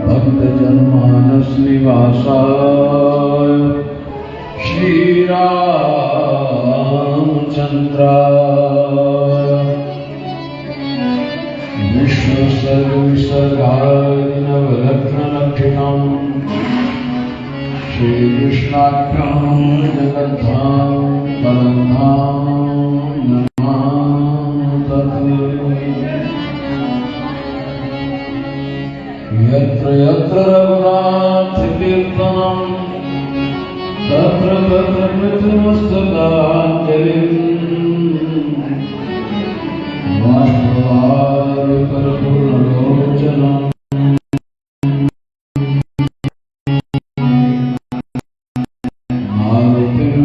भक्तजनमानस निवासाय श्री रामचंद्राय विश्वसर्गविसर्गाय नवरत्नलक्षितम् श्रीकृष्णाख्यं जगद्धाम परमधाम यत्र यत्र रघुनाथ कीर्तनं तत्र तत्र मृत्युमस्तकाञ्जलिं बाष्पवारि परिपूर्णलोचनं मारुतिं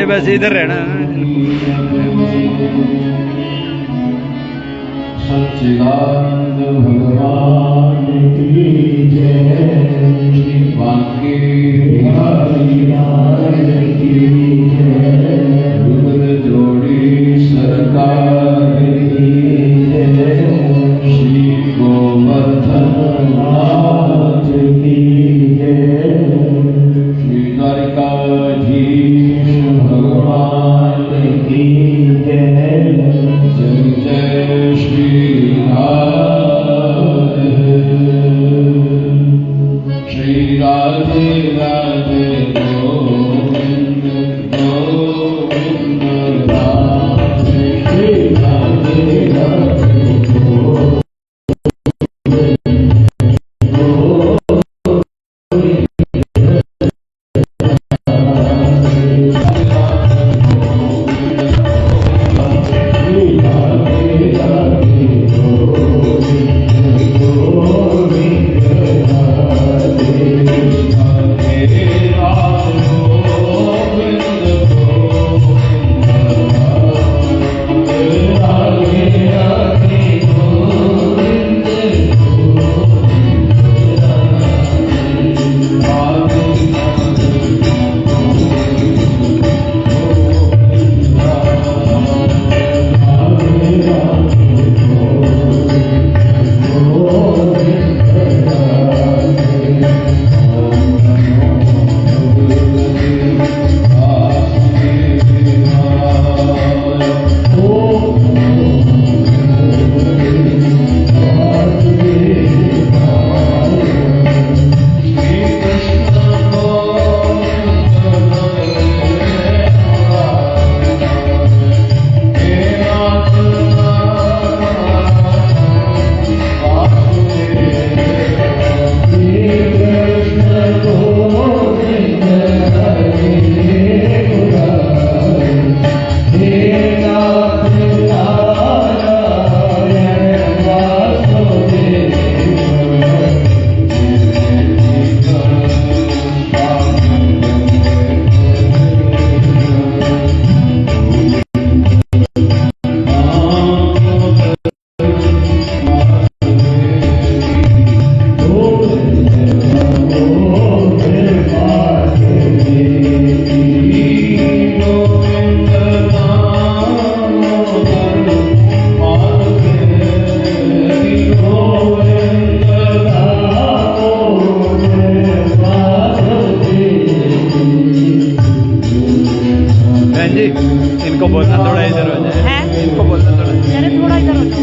बस इधर रहना। सच्चिदानंद भगवान की जय, बांके बिहारी लाल की जय, रुद्र जोड़ी सरकार की जय, श्री गोवर्धन नाथ की जय, श्री द्वारिकाधीश भगवान की जय, जय जय श्री राधे श्री राधे राधे गोविंद गोविंद राधे श्री राधे राधे इनको बोलना थोड़ा इधर हो जाए, इनको बोलना थोड़ा, थोड़ा इधर हो जाए।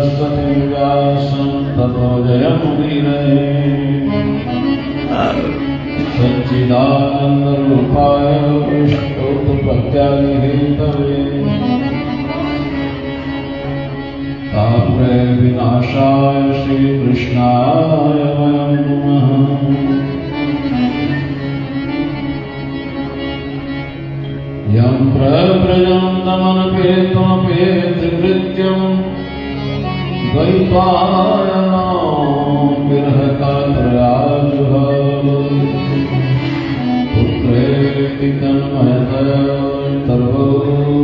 सरस्वती व्यासं ततो जयमुदीरये सच्चिदानन्दरूपाय स्तोत्रप्रत्यादिहेतवे तापत्रय विनाशाय श्रीकृष्णाय वयं नमः। यं प्रव्रजन्तमनपेतमपेतकृत्यं द्वैपायनो विरहकातराजुः पुत्रेति तन्मयतया तर्वो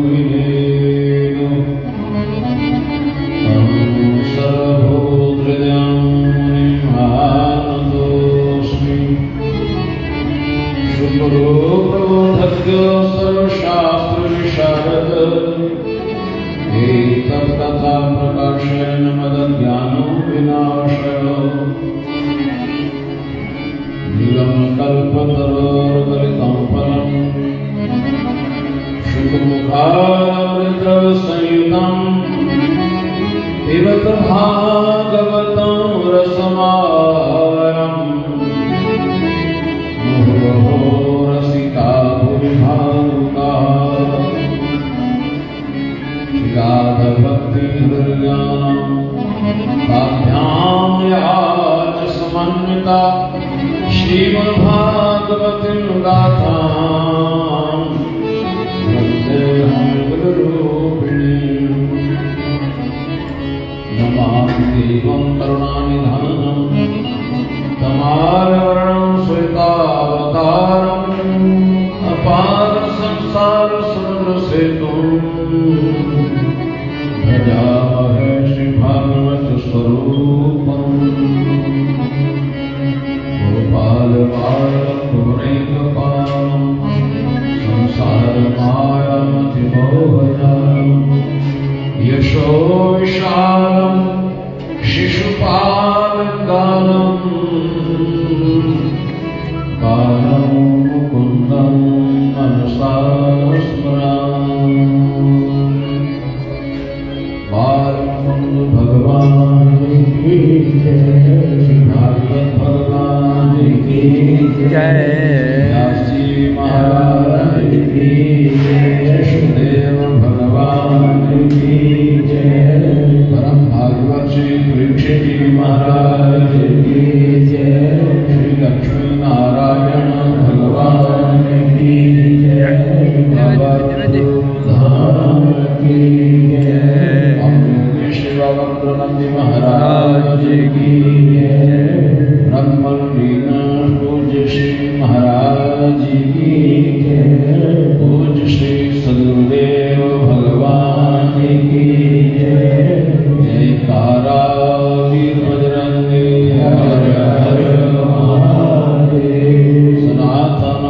विनेदो तं सर्वभूतहृदयं मुनिमानतोऽस्मि शुक्रो प्रबोधज्ञ सर्वशास्त्रविशारद एतत्कथा प्रकाशेन मदज्ञानो विनाशय कल्पतरोर्गलितं फलं शुकमुखामृतसंयुतं पिबत भागवतं रसमालयम् मुहुरहो रसिका भुविभावुकाः गाढभक्तिहृदयानां ताभ्यां याच समन्विता श्रीमद्भागवतीं गाथां वन्देऽहं गुरुरूपिणीं नमामि देवं करुणानिधानं तमालवर्णं श्वेतावतारम् अपार संसारसमुद्रसेतुं भजामहे श्रीभागवतस्वरूपम् गोपालपालपुरैकपालं संसारमायामतिमोहनं यशो विशालं शिशुपालकालं कालं मुकुन्दं मनसा स्मरामि। बालमुकुन्द भगवान की जय, भागवत भगवान की जय। व्यासजी महाराज की जय, सुदेव भगवान की जय, परम भागवत श्री परीक्षित जी महाराज की जय, श्री लक्ष्मी नारायण भगवान की जय, बाबा धाम की जय, शिवावक्त्रनंदी महाराज की जय, ब्रह्मलीन पूज्य श्री महाराज की जय, पूज्य श्री सदगुरुदेव भगवान की जय, जयकारा वीर बजरंगी हर हर महादेव, सनातन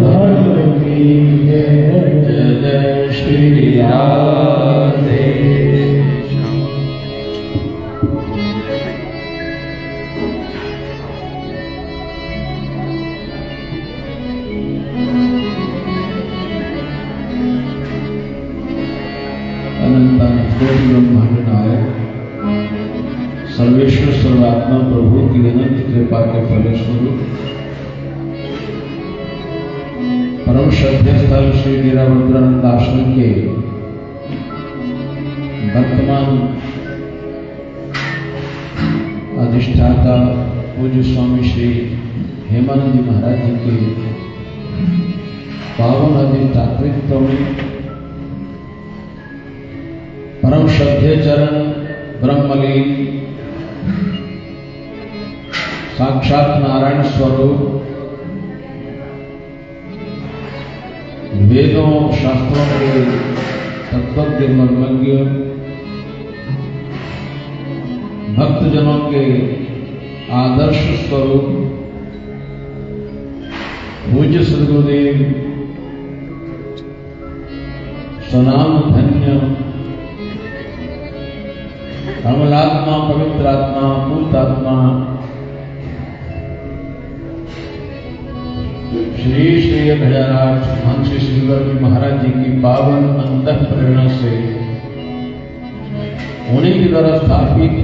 धर्म की जय, जय जय श्री राधे। ब्रह्मांड नायक सर्वेश्वर सर्वात्मा प्रभु की अनंत कृपा के फलस्वरूप परम श्रद्धेय स्थल श्री वीरभद्रानंद आश्रम के वर्तमान अधिष्ठाता पूज्य स्वामी श्री हेमानंद जी महाराज जी के पावन अधिष्ठातृत्व में परम श्रद्धेय चरण ब्रह्मलीन साक्षात नारायण स्वरूप वेदों शास्त्रों के तत्वज्ञ मर्मज्ञ भक्तजनों के आदर्श स्वरूप पूज्य सद्गुरुदेव स्वनाम धन्य कमलात्मा पवित्रात्मा भूतात्मा श्री श्री गजाराज महर्षि श्रीवर महाराज जी की पावन अंतः प्रेरणा से उन्हीं के द्वारा स्थापित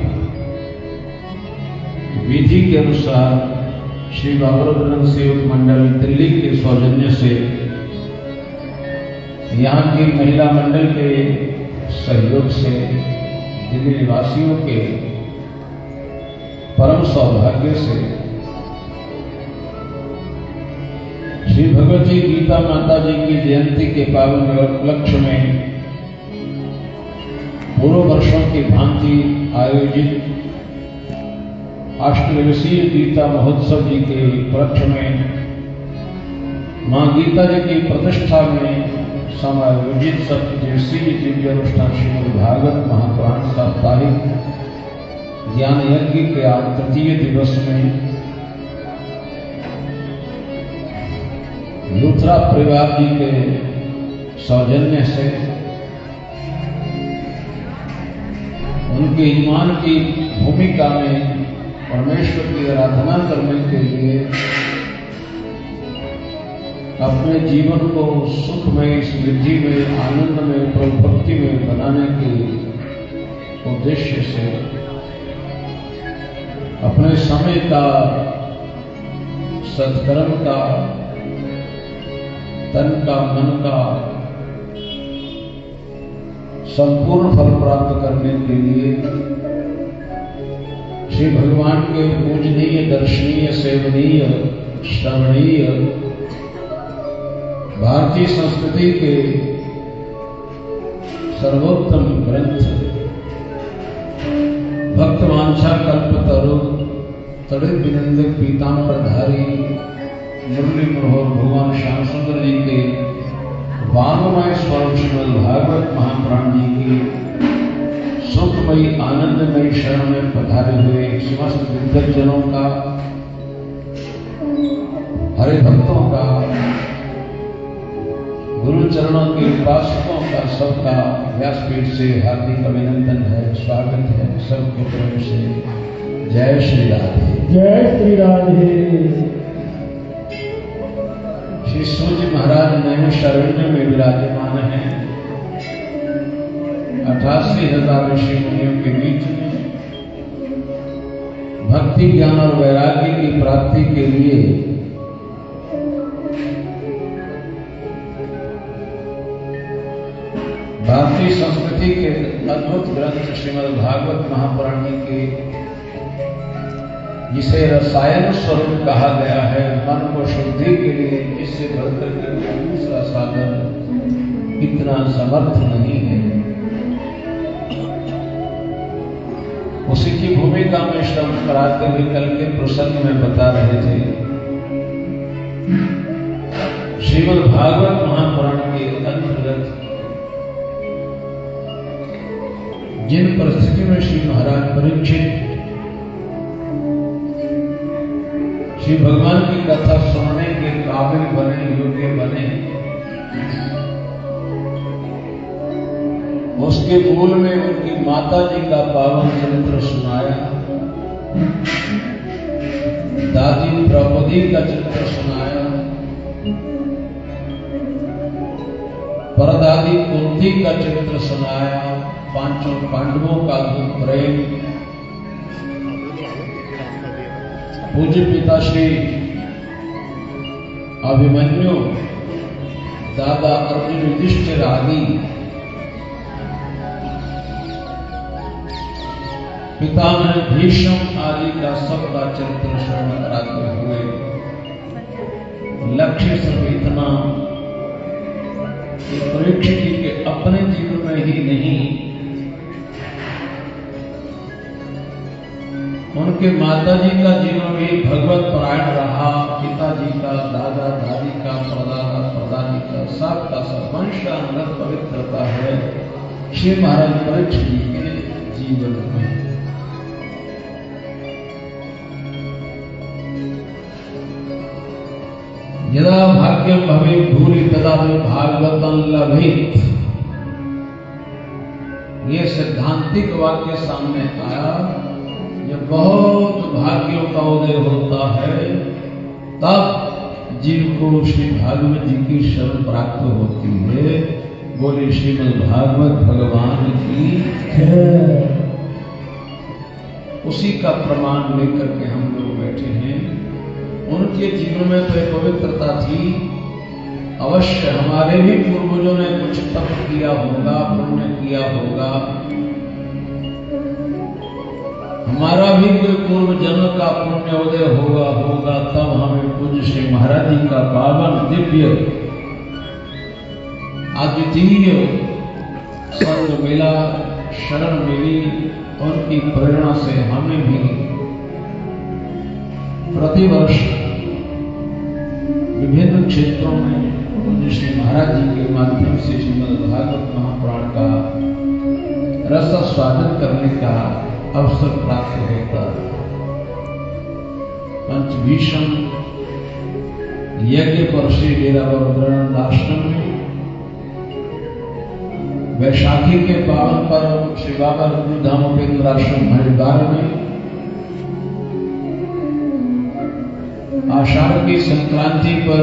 विधि के अनुसार श्री भागवत ग्रंथ सेवक मंडल दिल्ली के सौजन्य से यहाँ की महिला मंडल के सहयोग से दिल्ली निवासियों के परम सौभाग्य से श्री भगवत जी गीता माता जी की जयंती के पावन उपलक्ष्य में पूर्व वर्षों की भांति आयोजित अष्टदिवसीय गीता महोत्सव जी के उपलक्ष्य में मां गीता जी की प्रतिष्ठा में समायोजित सप्तदिवसीय दिव्य अनुष्ठान श्रीमद् भागवत महापुराण साप्ताहिक ज्ञान यज्ञ के आज तृतीय दिवस में लूथरा परिवार जी के सौजन्य से उनके यजमान की भूमिका में परमेश्वर की आराधना करने के लिए अपने जीवन को सुखमय, समृद्धि में, आनंद में, प्रभु भक्ति में बनाने के उद्देश्य से अपने समय का, सत्कर्म का, तन का, मन का संपूर्ण फल प्राप्त करने के लिए श्री भगवान के पूजनीय, दर्शनीय, सेवनीय, श्रवणीय भारतीय संस्कृति के सर्वोत्तम ग्रंथ भक्त वांछा कल्पतरु तड़ित विनंदक पीतांबरधारी मुरली मनोहर भगवान श्याम सुंदर जी के वांगमय स्वरूप श्रीमद् भागवत महापुराण जी की सुखमयी आनंदमयी शरण में पधारे हुए समस्त दिग्गजनों का, हरि भक्तों का, गुरु चरणों के उपासकों का सबका व्यासपीठ से हार्दिक अभिनंदन है, स्वागत है सबके तरफ से। जय श्री राधे, जय श्री राधे। श्री सूर्य महाराज नैमिषारण्य में विराजमान हैं 88,000 ऋषि मुनियों के बीच में भक्ति, ज्ञान और वैराग्य की प्राप्ति के लिए भारतीय संस्कृति के अद्भुत ग्रंथ श्रीमद् भागवत महापुराण के, जिसे रसायन स्वरूप कहा गया है, मन को शुद्धि के लिए इससे बढ़कर के दूसरा साधन इतना समर्थ नहीं है। उसी की भूमिका में श्रवण कराते हुए कल के प्रसंग में बता रहे थे श्रीमद् भागवत महापुराण के अंतर्गत जिन परिस्थितियों में श्री महाराज परीक्षित श्री भगवान की कथा सुनने के काबिल बने, योग्य बने, उसके मूल में उनकी माता जी का पावन चरित्र सुनाया, दादी द्रौपदी का चरित्र सुनाया, परदादी कुंती का चरित्र सुनाया, पांचों पांडवों का प्रेम, पूज्य पिता श्री अभिमन्यु, दादा अर्जुन, युधिष्ठिर आदि पितामह भीष्म आदि का सबका चरित्र श्रवण कराते हुए लक्ष्य सिर्फ इतना परीक्षित जी के अपने जीवन में ही नहीं, उनके माता जी का जीवन भी भगवत परायण रहा, पिताजी का, दादा दादी का, परदादा परदादी का, सबका सब वंशानुगत पवित्रता है श्री महाराज परीक्षित जी के जीवन में। यदा भाग्यम भवेत् भूरि तदा मे भागवतं लभेत्, ये सिद्धांतिक वाक्य सामने आया। जब बहुत भाग्यों का उदय होता है तब जिनको श्री भागवत जी की शरण प्राप्त होती है। बोले श्रीमद् भागवत भगवान की जय। का प्रमाण लेकर के हम लोग बैठे हैं। उनके जीवन में तो पवित्रता थी, अवश्य हमारे भी पूर्वजों ने कुछ तप किया होगा, पुण्य किया होगा, हमारा भी कोई पूर्व जन्म का पुण्योदय होगा, तब हमें पूज्य श्री महाराज जी का पावन दिव्य अद्वितीय संग मिला, शरण मिली। उनकी प्रेरणा से हमें भी प्रतिवर्ष विभिन्न क्षेत्रों में पूज्य श्री महाराज जी के माध्यम से श्रीमद् भागवत महापुराण का रस स्वादन करने का अवसर प्राप्त होता। पंचभीषण यज्ञ पर श्री डेरा बाबा आश्रम में वैशाखी के पावन पर्व श्री बाबा रुद्रधाम उपेंद्र आश्रम हरिद्वार में, आषाढ़ की संक्रांति पर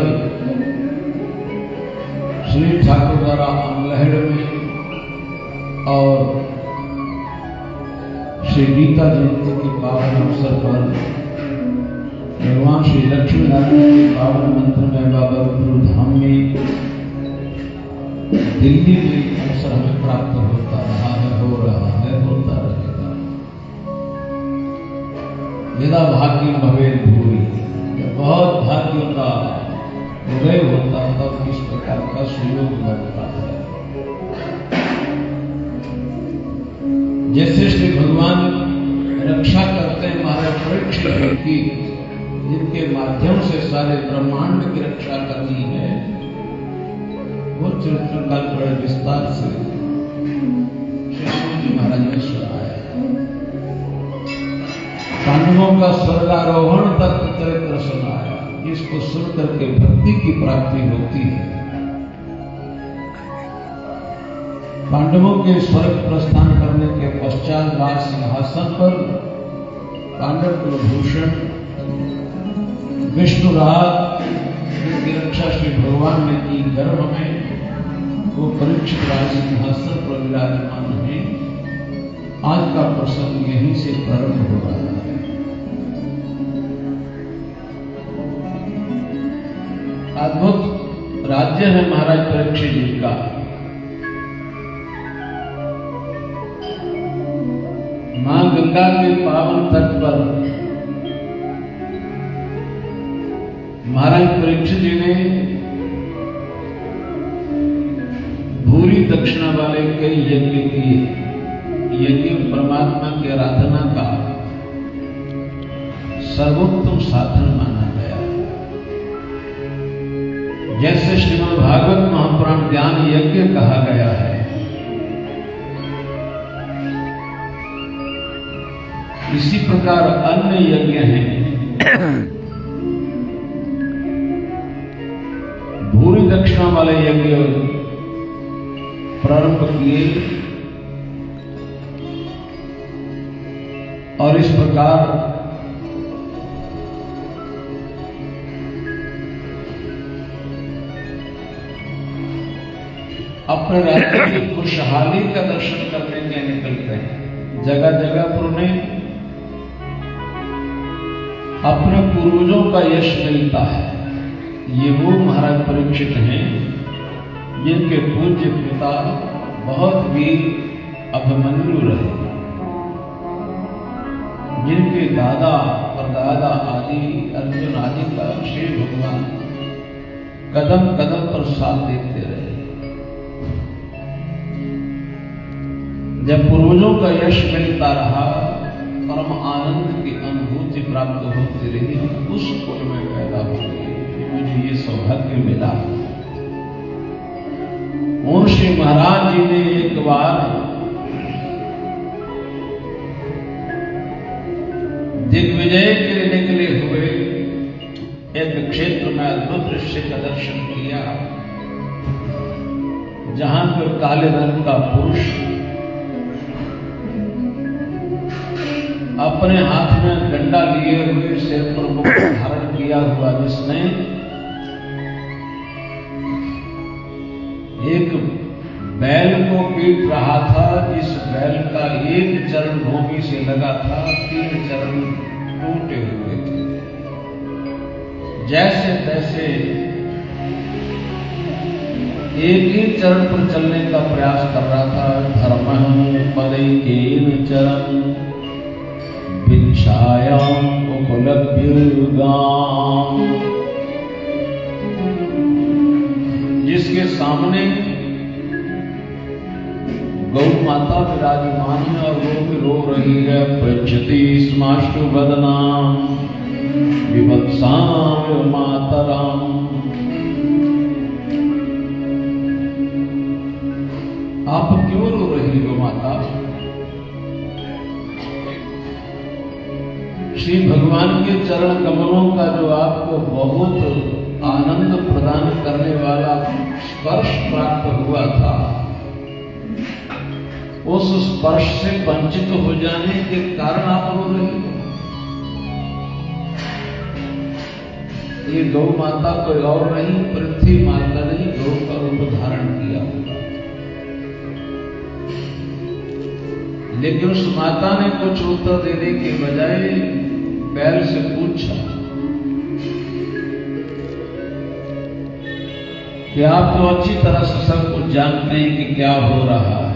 श्री ठाकुर द्वारा अमलहड़ में और श्री गीता जयंती के पावन अवसर पर भगवान श्री लक्ष्मी नारायण के पावन मंत्र में बाबा रुद्रधाम में दिल्ली में अवसर हमें प्राप्त होता रहा है, हो रहा है, होता रहेगा। यदा भाग्य भवेद भूरि, जब बहुत भाग्यों का उदय होता तब इस प्रकार का सुयोग बनता है। जैसे श्री भगवान रक्षा करते हैं महाराज परीक्षित की, जिनके माध्यम से सारे ब्रह्मांड की रक्षा करनी है, वो चरित्र का बड़े विस्तार से श्री महाराज ने सुनाया। पांडवों का स्वर्गारोहण तक चरित्र सुनाया, जिसको सुन करके भक्ति की प्राप्ति होती है। पांडवों के स्वर्ग प्रस्थान करने के पश्चात राज सिंहासन पर पांडव कुलभूषण विष्णुराज की रक्षा श्री भगवान ने की गर्भ में, वो परीक्षित राज सिंहासन पर विराजमान है। आज का प्रसंग यहीं से प्रारंभ हो रहा है। अद्भुत राज्य है महाराज परीक्षित जी का। मां गंगा के पावन तट पर महाराज परीक्षित जी ने भूरी दक्षिणा वाले कई यज्ञ किए। यज्ञ परमात्मा की आराधना का सर्वोत्तम साधन माना गया। जैसे श्रीमद् भागवत महापुराण ज्ञान यज्ञ कहा गया है, इसी प्रकार अन्य यज्ञ हैं। भूरी दक्षिणा वाले यज्ञ प्रारंभ किए और इस प्रकार अपने राज्य की खुशहाली का दर्शन करने के निकलते हैं। जगह जगह पर उन्हें अपने पूर्वजों का यश मिलता है। ये वो महाराज परीक्षित हैं जिनके पूज्य पिता बहुत वीर अभिमन्यु रहे, जिनके दादा और दादा आदि अर्जुन आदि का श्री भगवान कदम कदम पर साथ देते रहे। जब पूर्वजों का यश मिलता रहा, परम आनंद की अनुभूति प्राप्त होती रही। हम उस कुल में पैदा हो गए, मुझे ये सौभाग्य मिला। और श्री महाराज जी ने एक बार दिग्विजय के लिए निकले हुए एक क्षेत्र में अद्भुत दृश्य का दर्शन किया, जहां पर काले रंग का पुरुष अपने हाथ में डंडा लिए हुए, सिर पर मुकुट धारण किया हुआ, जिसने एक बैल को पीट रहा था, जिस बैल का एक चरण भूमि से लगा था, 3 चरण टूटे हुए थे। जैसे तैसे एक ही चरण पर चलने का प्रयास कर रहा था। धर्म पदैकेन चरण भिक्षायाम उपलभ्यगाम। जिसके सामने गौ माता विराजमान है और वो भी रो रही है। पृच्छति स्माष्टु वदनाम विवत्साम मातराम। आप क्यों रो रही हो माता? श्री भगवान के चरण कमलों का जो आपको बहुत आनंद प्रदान करने वाला स्पर्श प्राप्त हुआ था, उस स्पर्श से वंचित हो जाने के कारण आप रो रहे हो। ये गौ माता कोई और नहीं, पृथ्वी माता ने गौ का रूप धारण किया होगा। लेकिन उस माता ने कुछ उत्तर देने के बजाय बैल से पूछा कि आप तो अच्छी तरह से सब कुछ जानते हैं कि क्या हो रहा है।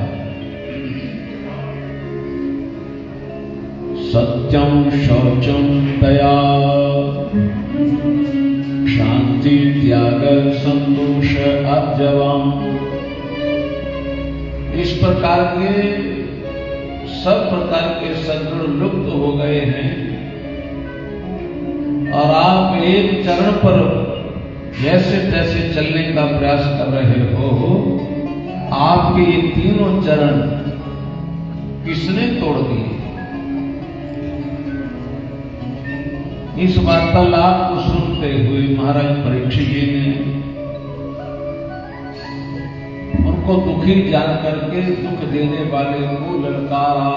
सत्यम शौचम दया शांति त्याग संतोष अर्जवम। इस प्रकार के सब प्रकार के सद्गुण लुप्त हो गए हैं और आप एक चरण पर जैसे तैसे चलने का प्रयास कर रहे हो। आपके ये तीनों चरण किसने तोड़ दिए? इस वार्तालाप को सुनते हुए महाराज परीक्षित जी ने उनको दुखी जान करके दुख देने वाले को ललकारा,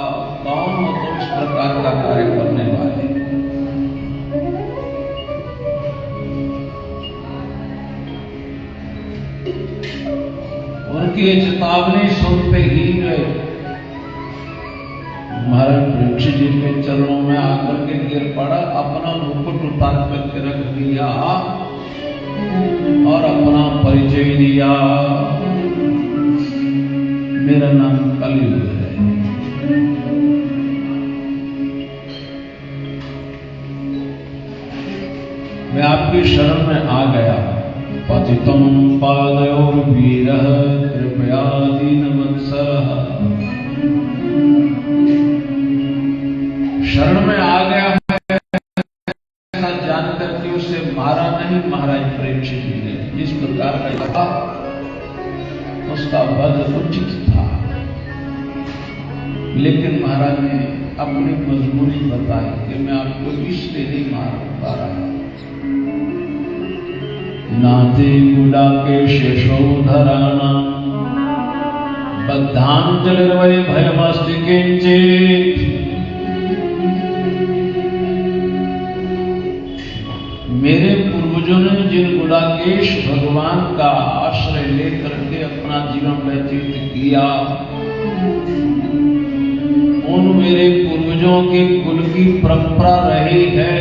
कौन हो तुम इस प्रकार का कार्य करने वाले? उनकी चेतावनी सुनते ही महाराज परीक्षित जी के चरणों में आकर के गिर पड़ा, अपना मुकुट उतार करके रख दिया और अपना परिचय दिया। मेरा नाम कलियुग है। मैं आपकी शरण में आ गया। पतितम पादयोर वीरः कृपया दीनवत्सलः। शरण में आ गया है ऐसा जानकर के उसे मारा नहीं महाराज परीक्षित जी ने। जिस प्रकार का था उसका वध उचित था, लेकिन महाराज ने अपनी मजबूरी बताई कि मैं आपको इसलिए नहीं मार पा रहा। नाते गुड़ा के शेषोधराना बद्धांजलिर्वै भयमस्ति किंचित। मेरे पूर्वजों ने जिन गुडाकेश भगवान का आश्रय लेकर के अपना जीवन व्यतीत किया, उन मेरे पूर्वजों के कुल की परंपरा रही है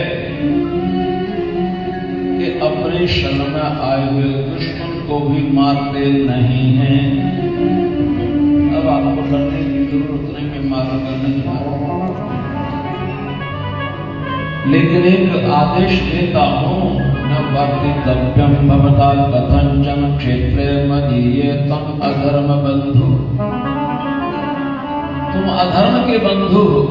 कि अपने शरण में आए हुए दुश्मन को भी मारते नहीं हैं। अब आपको डरने की जरूरत नहीं, मैं मारूंगा नहीं मारूंगा, लेकिन एक आदेश देता हूं, न वर्तितव्यम भवता कथंचन क्षेत्रे मदीये तम अधर्म बंधु। तुम अधर्म के बंधु हो,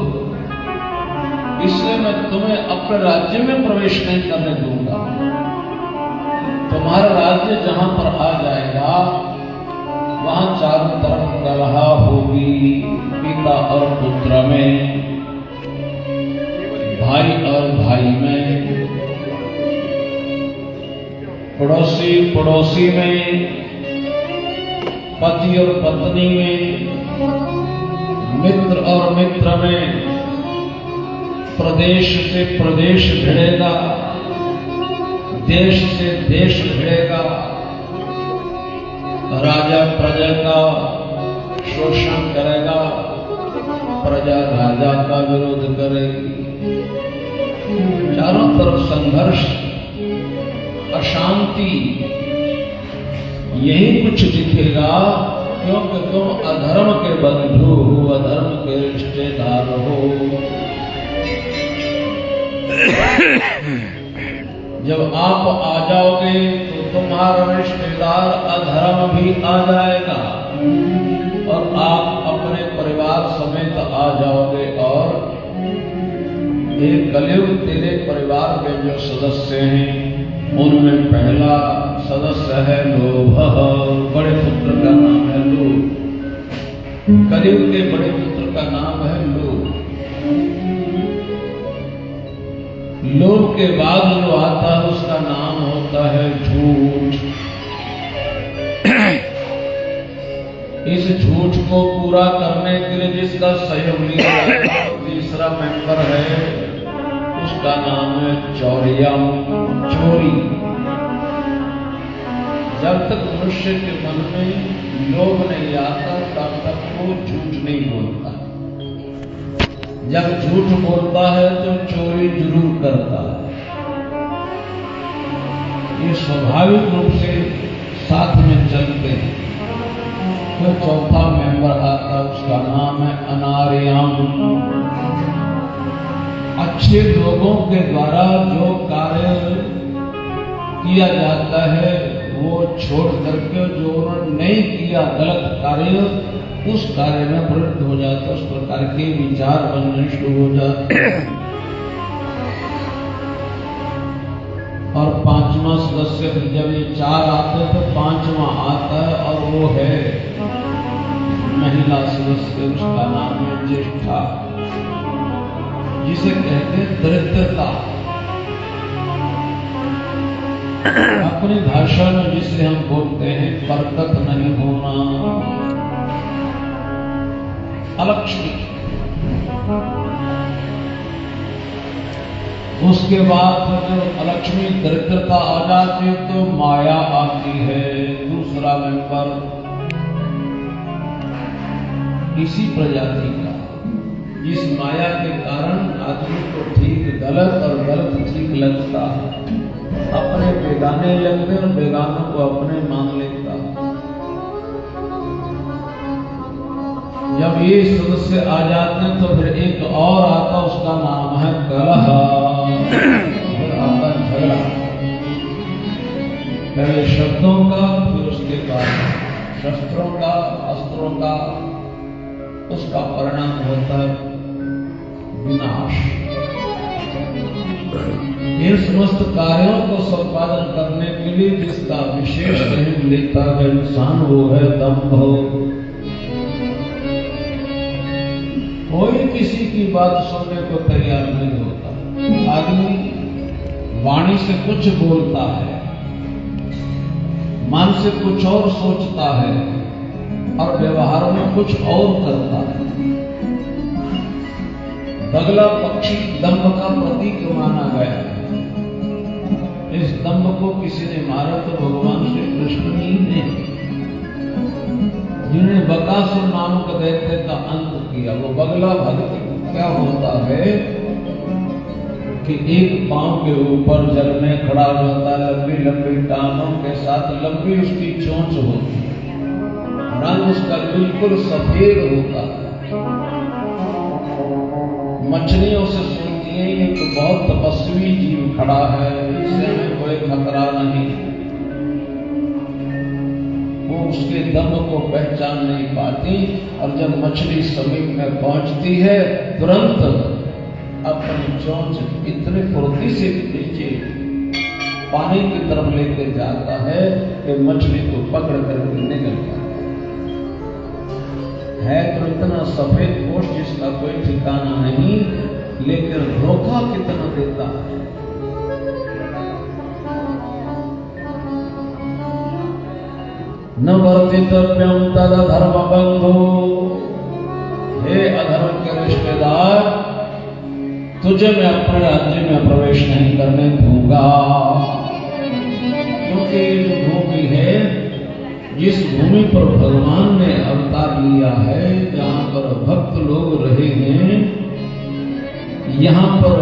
इसलिए मैं तुम्हें अपने राज्य में प्रवेश नहीं करने दूंगा। तुम्हारा राज्य जहां पर आ जाएगा वहां चारों तरफ कलह होगी, पिता और पुत्र में, भाई और भाई में, पड़ोसी पड़ोसी में, पति और पत्नी में, मित्र और मित्र में, प्रदेश से प्रदेश भिड़ेगा, देश से देश भिड़ेगा। राजा प्रजा का शोषण करेगा, प्रजा राजा का विरोध करेगी। चारों तरफ संघर्ष, अशांति, यही कुछ दिखेगा, क्योंकि तुम अधर्म के बंधु हो, अधर्म के रिश्तेदार हो। जब आप आ जाओगे तो तुम्हारा रिश्तेदार अधर्म भी आ जाएगा और आप अपने परिवार समेत आ जाओगे। और एक कलयुग तेरे परिवार के जो सदस्य हैं उनमें पहला सदस्य है लोभ। बड़े पुत्र का नाम है लोभ। कलयुग के बड़े पुत्र का नाम है लोभ। लोभ के बाद जो आता है उसका नाम होता है झूठ। इस झूठ को पूरा करने के लिए जिसका सहयोग लिया जाता है, तीसरा मेंबर है, उसका नाम है चौरिया, चोरी। जब तक मनुष्य के मन में लोभ नहीं आता तब तक वो झूठ नहीं बोलता। जब झूठ बोलता है तो चोरी जरूर करता है। ये स्वाभाविक रूप से साथ में चलते हैं। तो चौथा मेंबर आता, उसका नाम है अनार्याम। अच्छे लोगों के द्वारा जो कार्य किया जाता है वो छोड़ करके जो उन्होंने नहीं किया गलत कार्य, उस कार्य में प्रवृत्त हो जाता, उस प्रकार के विचार बनने शुरू हो जाते। और पांचवा सदस्य जब ये चार आते हैं तो पांचवा आता है और वो है महिला सदस्य। उसका नाम है ज्येष्ठा, जिसे कहते हैं दरिद्रता। अपनी भाषा में जिसे हम बोलते हैं बरकत नहीं होना, अलक्ष्मी। उसके बाद जब अलक्ष्मी दरिद्रता आ जाती तो माया आती है, दूसरा मेंबर इसी प्रजाति का, जिस माया के कारण आदमी को ठीक गलत और गलत ठीक लगता है, अपने बेगाने लगते और बेगानों को अपने मान लेता। जब ये सदस्य आ जाते हैं तो फिर एक और आता, उसका नाम है कलह। फिर आता झगड़ा, पहले शब्दों का, फिर उसके बाद शस्त्रों का, अस्त्रों का। उसका परिणाम होता है विनाश। इन समस्त कार्यों को संपादन करने के लिए जिसका विशेष सहयोग लेता है इंसान, वो है दंभ। कोई किसी की बात सुनने को तैयार नहीं होता। आदमी वाणी से कुछ बोलता है, मन से कुछ और सोचता है और व्यवहार में कुछ और करता है। बगला पक्षी दंभ का प्रतीक माना गया। इस दंभ को किसी ने मारा तो भगवान श्री कृष्ण ही ने, जिन्हें बकासुर नामक दैत्य का अंत किया। वो बगला भक्त क्या होता है कि एक पांव के ऊपर जल में खड़ा होता है, लंबी लंबी टांगों के साथ, लंबी उसकी चोंच होती है, रंग उसका बिल्कुल सफेद होता है। मछलियों से सुनती है ये तो बहुत तपस्वी जीव खड़ा है, इससे हमें कोई खतरा नहीं। वो उसके दम को पहचान नहीं पाती और जब मछली समीप में पहुंचती है तुरंत अपनी चोंच इतने फुर्ती से नीचे पानी की तरफ लेके जाता है कि मछली को पकड़ करके निकल जाता है। तो इतना सफेद पोष जिसका कोई ठिकाना नहीं, लेकिन धोखा कितना देता है। न वर्तितव्यम तद अधर्म बंधु। हे अधर्म के रिश्तेदार, तुझे मैं अपने राज्य में प्रवेश नहीं करने दूंगा, क्योंकि जो भूमि है, जिस भूमि पर भगवान ने अवतार लिया है, जहां पर भक्त लोग रहे हैं, यहाँ पर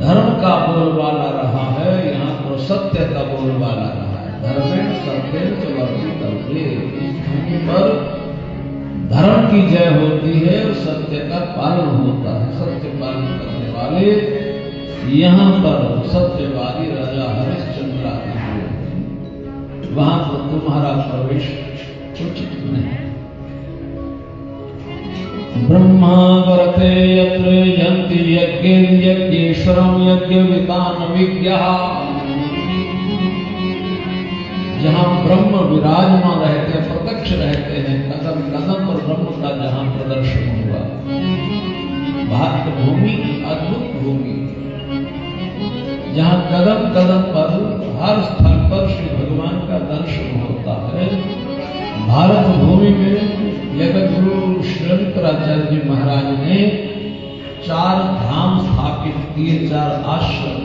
धर्म का बोलबाला रहा है, यहाँ तो सत्य का बोलबाला रहा है। धर्मेण सत्येन च वर्तितव्ये। इस भूमि पर धर्म की जय होती है और सत्य का पालन होता है। सत्य पालन करने वाले यहाँ पर सत्यवादी राजा हरिश्चंद्र आदि हुए, वहां पर तुम्हारा प्रवेश उचित नहीं। ब्रह्मा वरते यत्र यन्ति यज्ञेन यज्ञेश्वरं यज्ञवितान विज्ञः। जहां ब्रह्म विराजमान रहते हैं, प्रत्यक्ष रहते हैं, कदम कदम पर ब्रह्म का जहां प्रदर्शन हुआ, भारत भूमि की अद्भुत भूमि, जहां कदम कदम पर हर स्थल पर श्री भगवान का दर्शन होता है। भारत भूमि में जगत गुरु शंकराचार्य जी महाराज ने 4 धाम स्थापित किए, 4 आश्रम।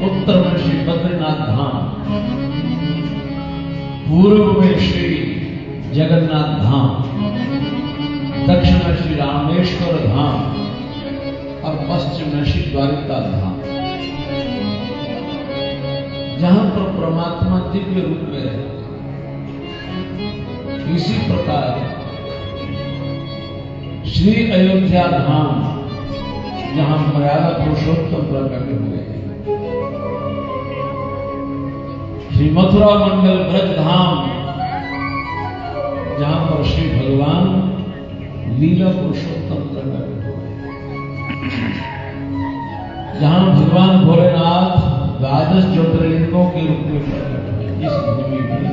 उत्तर में श्री बद्रीनाथ धाम, पूर्व में श्री जगन्नाथ धाम, दक्षिण में श्री रामेश्वर धाम और पश्चिम में श्री द्वारिका धाम, जहां पर परमात्मा दिव्य रूप में रहते। इसी प्रकार श्री अयोध्या धाम, जहां मर्यादा पुरुषोत्तम प्रकट हुए हैं। श्री मथुरा मंडल ब्रज धाम, जहां पर श्री भगवान लीला पुरुषोत्तम प्रकट हुए, जहां भगवान भोलेनाथ 12 ज्योतिर्लिंगों के रूप में प्रकट हुए। इस भूमि में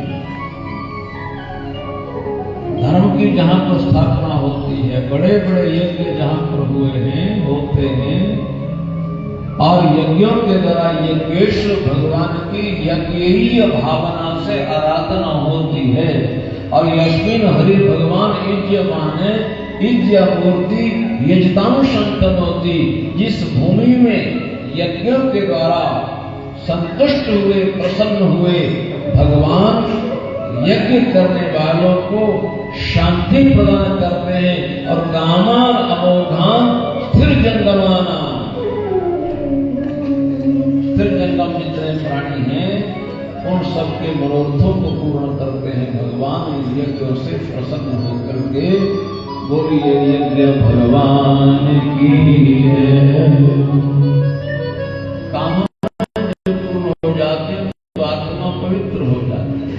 धर्म की जहां पर स्थापना होती है, बड़े बड़े यज्ञ जहां पर हुए हैं, होते हैं, और यज्ञों के द्वारा यज्ञेश्वर भगवान की यज्ञीय भावना से आराधना होती है। और यस्मिन् हरि भगवान इज्यमाने इज्य मूर्ति यजतानु संतनोति। जिस भूमि में यज्ञों के द्वारा संतुष्ट हुए, प्रसन्न हुए भगवान, यज्ञ करने वालों को शांति प्रदान करते हैं। और कामान अमोघान स्थिर जंगमाना, स्थिर जंगम जितने प्राणी हैं उन सबके मनोरथों को पूर्ण करते हैं भगवान। इस यज्ञों से प्रसन्न होकर के बोलिए यज्ञ भगवान की है। काम जब पूर्ण हो जाते हैं तो आत्मा पवित्र हो जाती है,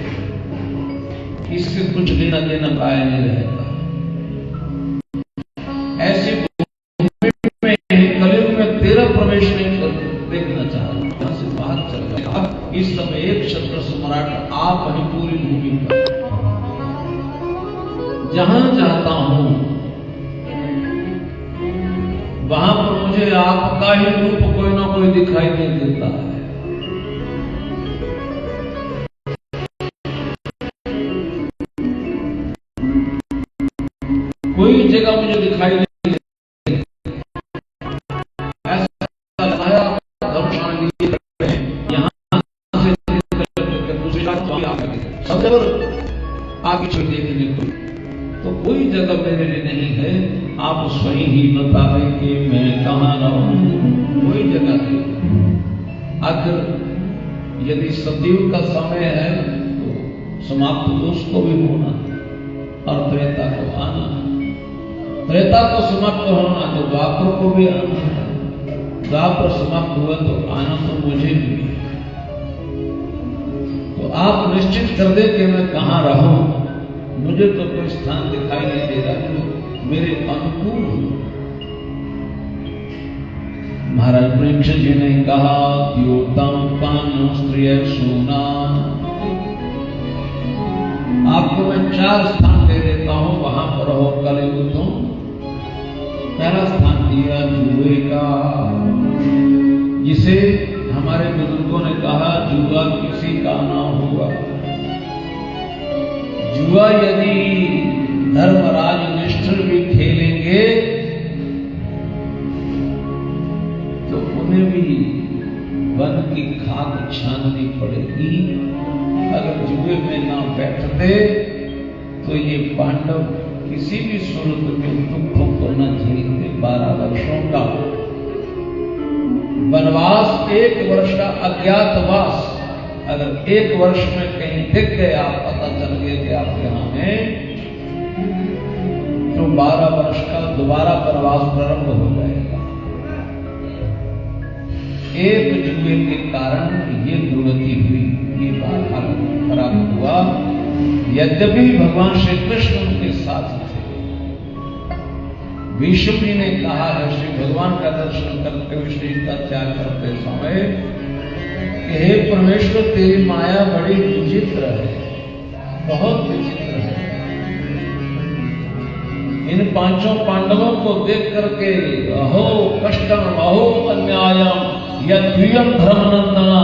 इससे कुछ लेना देना पाया नहीं रहता। ऐसी भूमि में कलयुग में तेरा प्रवेश नहीं कर देखना चाहता, वहां से बाहर चल गया। इस समय एक छत्र सम्राट आप ही पूरी भूमि पर, जहां जाता हूं वहां पर मुझे आपका ही रूप कोई ना कोई दिखाई नहीं देता है। कोई जगह मुझे दिखाई नहीं देती। ऐसा लगाया धर्मशाला यहाँ से दूसरी सब जगह आगे छोड़ देखने को, तो कोई जगह मेरे लिए नहीं है। आप स्वयं ही बताएं कि मैं कहाँ रहूं, कोई जगह नहीं। आखिर यदि सतयुग का समय है तो समाप्त दोष को भी होना और त्रेता को आना, त्रेता को समाप्त होना तो द्वापर को भी आना है, द्वापर समाप्त हुआ तो आना तो मुझे भी। तो आप निश्चित कर दे कि मैं कहाँ रहूं। मुझे तो कोई स्थान दिखाई नहीं दे रहा जो मेरे अनुकूल हो। महाराज परीक्षित जी ने कहा द्योतम पान स्त्रिय सोना। आपको मैं 4 स्थान दे देता हूं, वहां पर हो कलयुग तुम। पहला स्थान दिया जुए का, जिसे हमारे बुजुर्गों ने कहा जुआ किसी का ना हुआ। जुआ यदि धर्मराज युधिष्ठिर भी खेलेंगे तो उन्हें भी वन की खाक छाननी पड़ेगी। अगर जुए में ना बैठते तो ये पांडव किसी भी सूरत में दुखों को न झेलते। 12 वर्षों का वनवास 1 वर्ष का अज्ञातवास, अगर 1 वर्ष में कहीं दिख गया, पता चल गया कि आप यहां हैं, तो 12 वर्ष का दोबारा वनवास प्रारंभ हो जाएगा। एक जुए के कारण ये दुर्गति हुई, ये बाधा प्राप्त हुआ। यद्यपि भगवान श्री कृष्ण उनके साथ थे। विष्णु जी ने कहा है, श्री भगवान का दर्शन करते हुए शरीर का त्याग करते समय, कि हे परमेश्वर, तेरी माया बड़ी विचित्र है, बहुत विचित्र है। इन 5 पांडवों को देख करके अहो कष्टम अहो अन्यायम यद्वियम धर्मनंदना,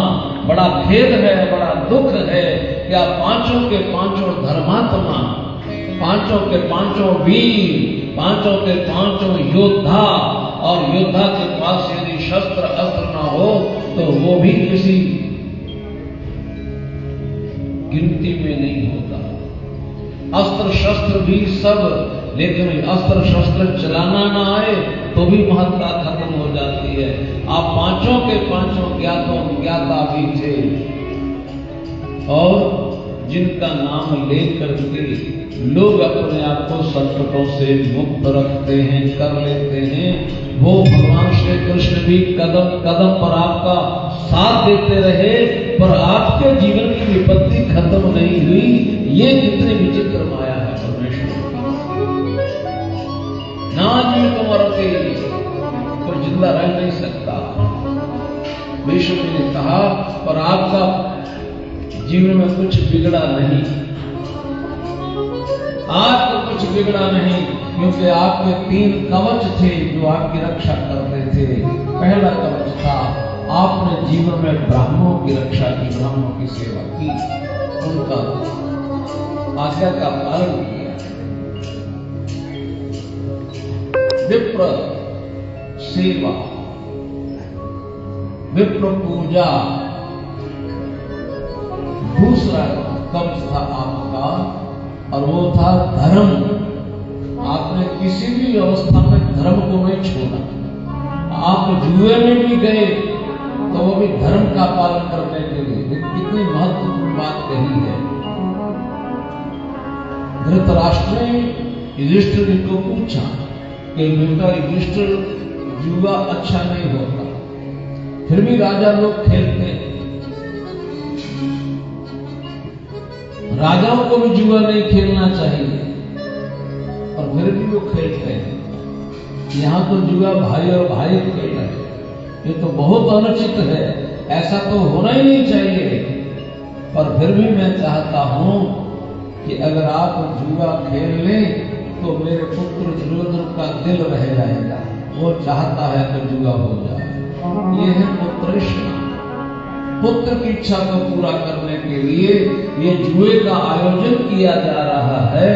बड़ा खेद है, बड़ा दुख है कि आप 5 के 5 धर्मात्मा, 5 के 5 वीर, 5 के 5 योद्धा, और योद्धा के पास यदि शस्त्र अस्त्र ना हो तो वो भी किसी गिनती में नहीं होता। अस्त्र शस्त्र भी सब, लेकिन अस्त्र शस्त्र चलाना ना आए तो भी महत्ता खत्म हो जाती है। आप 5 के 5 ज्ञाता भी थे, और जिनका नाम लेकर के लोग अपने आप को संकटों से मुक्त रखते हैं, कर लेते हैं, वो भगवान श्री कृष्ण भी कदम कदम पर आपका साथ देते रहे, पर आपके जीवन की विपत्ति खत्म नहीं हुई। ये कितनी विचित्र माया है परमेश्वर ना जी को मरते कोई जिंदा रह नहीं सकता। विष्णु जी ने कहा, पर आपका जीवन में कुछ बिगड़ा नहीं, आज तो कुछ बिगड़ा नहीं, क्योंकि आपके 3 कवच थे जो आपकी रक्षा करते थे। पहला कवच था, आपने जीवन में ब्राह्मणों की रक्षा की, ब्राह्मणों की सेवा की, उनका आज्ञा का पालन किया। विप्र सेवा, विप्र पूजा। दूसरा कवच था आपका, और वो था धर्म। आपने किसी भी अवस्था में धर्म को नहीं छोड़ा। आप जुए में भी गए तो वो भी धर्म का पालन करने के लिए। कितनी महत्वपूर्ण बात कही है। धृतराष्ट्र ने युधिष्ठिर जी को पूछा कि बेटा युधिष्ठिर, जुआ अच्छा नहीं होता, फिर भी राजा लोग खेलते हैं। राजाओं को भी जुआ नहीं खेलना चाहिए, और फिर भी वो खेलते हैं। यहां तो जुआ भाई और भाई खेल रहे हैं, ये तो बहुत अनुचित है, ऐसा तो होना ही नहीं चाहिए। पर फिर भी मैं चाहता हूं कि अगर आप जुआ खेल लें तो मेरे पुत्र दुर्योधन का दिल रह जाएगा, वो चाहता है कि जुआ हो जाए। ये है पुत्रष्णा, पुत्र की इच्छा को पूरा करने के लिए ये जुए का आयोजन किया जा रहा है।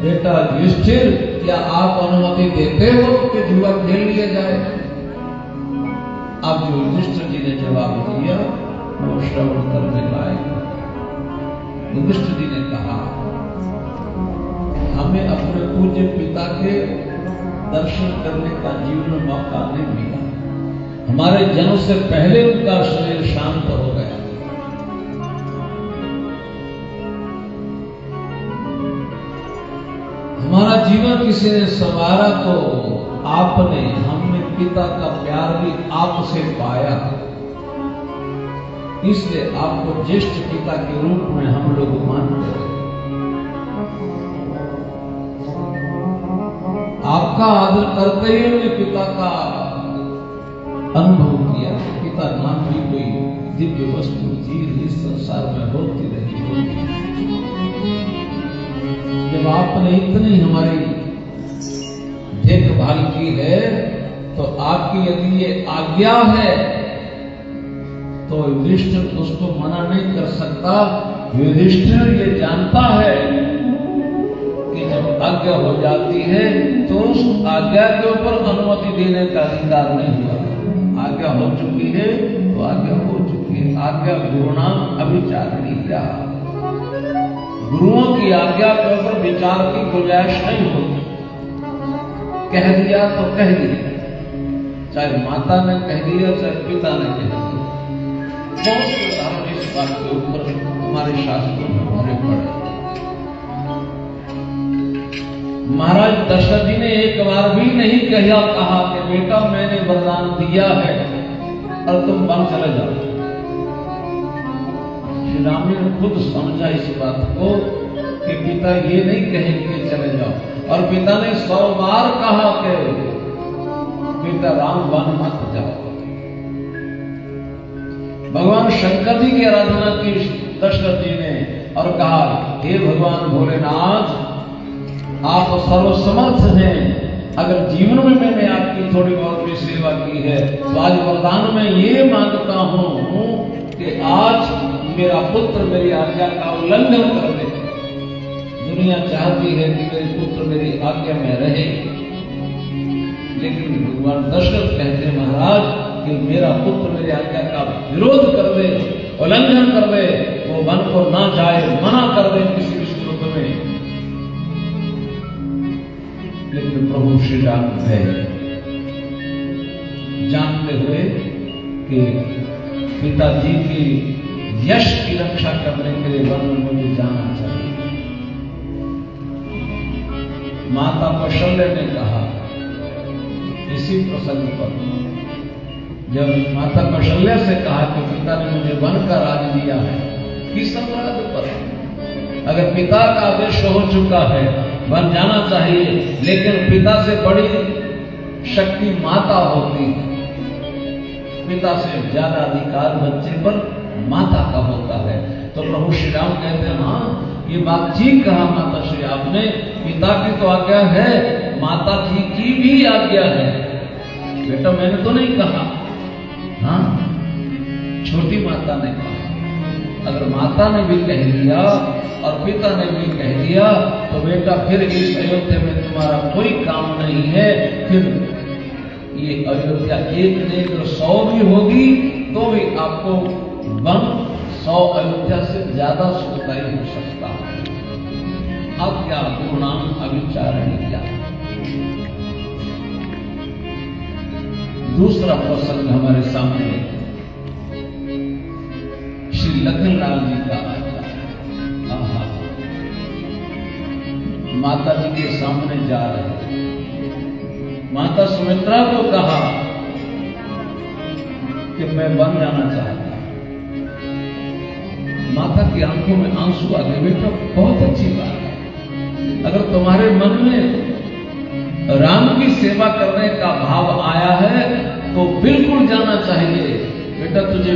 बेटा युधिष्ठिर, क्या आप अनुमति देते हो कि जुआ खेल लिया जाए? अब जो युधिष्ठिर जी ने जवाब दिया वो श्रवण करने लायक। युधिष्ठिर जी ने कहा, हमें अपने पूज्य पिता के दर्शन करने का जीवन में मौका नहीं मिला। हमारे जन्म से पहले उनका शरीर शांत हो गया। हमारा जीवन किसी ने संवारा तो आपने, हमने पिता का प्यार भी आपसे पाया, इसलिए आपको ज्येष्ठ पिता के रूप में हम लोग मानते हैं। आपका आदर करते ही हमने पिता का अनुभव किया। पिता नाम की कोई दिव्य वस्तु चीज इस संसार में होती रही होगी। जब आपने इतनी हमारी देखभाल की है तो आपकी यदि ये आज्ञा है तो युधिष्ठिर उसको मना नहीं कर सकता। युधिष्ठिर ये जानता है कि जब आज्ञा हो जाती है तो उस आज्ञा के ऊपर अनुमति देने का अधिकार नहीं हुआ। आज्ञा हो चुकी है तो आज्ञा हो चुकी है। आज्ञा गुरुनाम अभिचारिणी, गुरुओं की आज्ञा के ऊपर विचार की गुंजाइश नहीं होती। कह दिया तो कह दिया, चाहे माता ने कह दिया चाहे पिता ने कह दिया। बहुत से उदाहरण इस बात के ऊपर हमारे शास्त्रों में भरे पड़े। महाराज दशरथ जी ने एक बार भी नहीं कहा कि बेटा मैंने वरदान दिया है और तुम वन चले जाओ। श्री राम ने खुद समझा इस बात को कि पिता ये नहीं कहेंगे चले जाओ, और पिता ने 100 बार कहा कि बेटा राम वन मत जाओ। भगवान शंकर जी की आराधना की दशरथ जी ने और कहा हे भगवान भोलेनाथ, आप सर्वसमर्थ हैं, अगर जीवन में मैंने आपकी थोड़ी बहुत भी सेवा की है तो आज वरदान में ये मांगता हूं कि आज मेरा पुत्र मेरी आज्ञा का उल्लंघन कर दे। दुनिया चाहती है कि मेरे पुत्र मेरी आज्ञा में रहे, लेकिन भगवान दशरथ कहते हैं महाराज कि मेरा पुत्र मेरी आज्ञा का विरोध कर दे, उल्लंघन कर दे, वो वन को ना जाए, मना कर दे किसी भी सूरत में। लेकिन प्रभु श्री राम है, जानते हुए कि पिताजी की यश की रक्षा करने के लिए वन में मुझे जाना चाहिए। माता कौशल्या ने कहा इसी प्रसंग पर, जब माता कौशल्या से कहा कि पिता ने मुझे वन का राज दिया है, किस अपराध पर? अगर पिता का आदेश हो चुका है वन जाना चाहिए, लेकिन पिता से बड़ी शक्ति माता होती है। पिता से ज्यादा अधिकार बच्चे पर माता का होता है। तो प्रभु श्री राम कहते हैं हाँ ये बात ठीक कहा माता श्री आपने, पिता की तो आज्ञा है, माता जी की भी आज्ञा है। बेटा मैंने तो नहीं कहा, हाँ छोटी माता ने कहा। अगर माता ने भी कह दिया और पिता ने भी कह दिया तो बेटा फिर इस अयोध्या में तुम्हारा कोई काम नहीं है। फिर ये अयोध्या एक नहीं तो 100 भी होगी तो भी आपको वन 100 अयोध्या से ज्यादा सुखदायी हो सकता है। अब क्या गुणाम अविचारण किया। दूसरा प्रसंग हमारे सामने श्री लखनलाल जी का आता है। माता जी के सामने जा रहे हैं। माता सुमित्रा को कहा कि मैं वन जाना चाहता हूं। माता की आंखों में आंसू आ गए। बेटा बहुत अच्छी बात है, अगर तुम्हारे मन में राम की सेवा करने का भाव आया है तो बिल्कुल जाना चाहिए। बेटा तुझे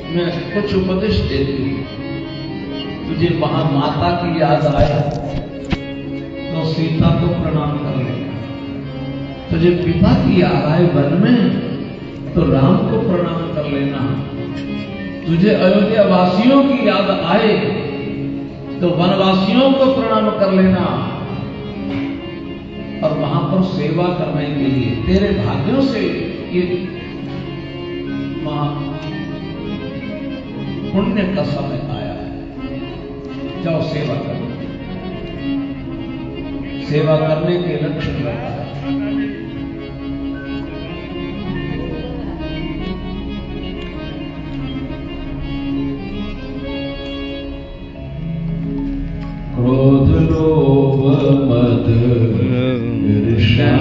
मैं कुछ उपदेश देती हूं, तुझे वहां माता की याद आए तो सीता को प्रणाम कर लेना। तुझे पिता की याद आए वन में तो राम को प्रणाम कर लेना। तुझे अयोध्या वासियों की याद आए तो वनवासियों को प्रणाम कर लेना। और वहां पर सेवा करने के लिए तेरे भाग्यों से ये पुण्य का समय आया है। जाओ सेवा करो। सेवा करने के लक्ष्य रखा है। क्रोध लोभ मद ईर्ष्या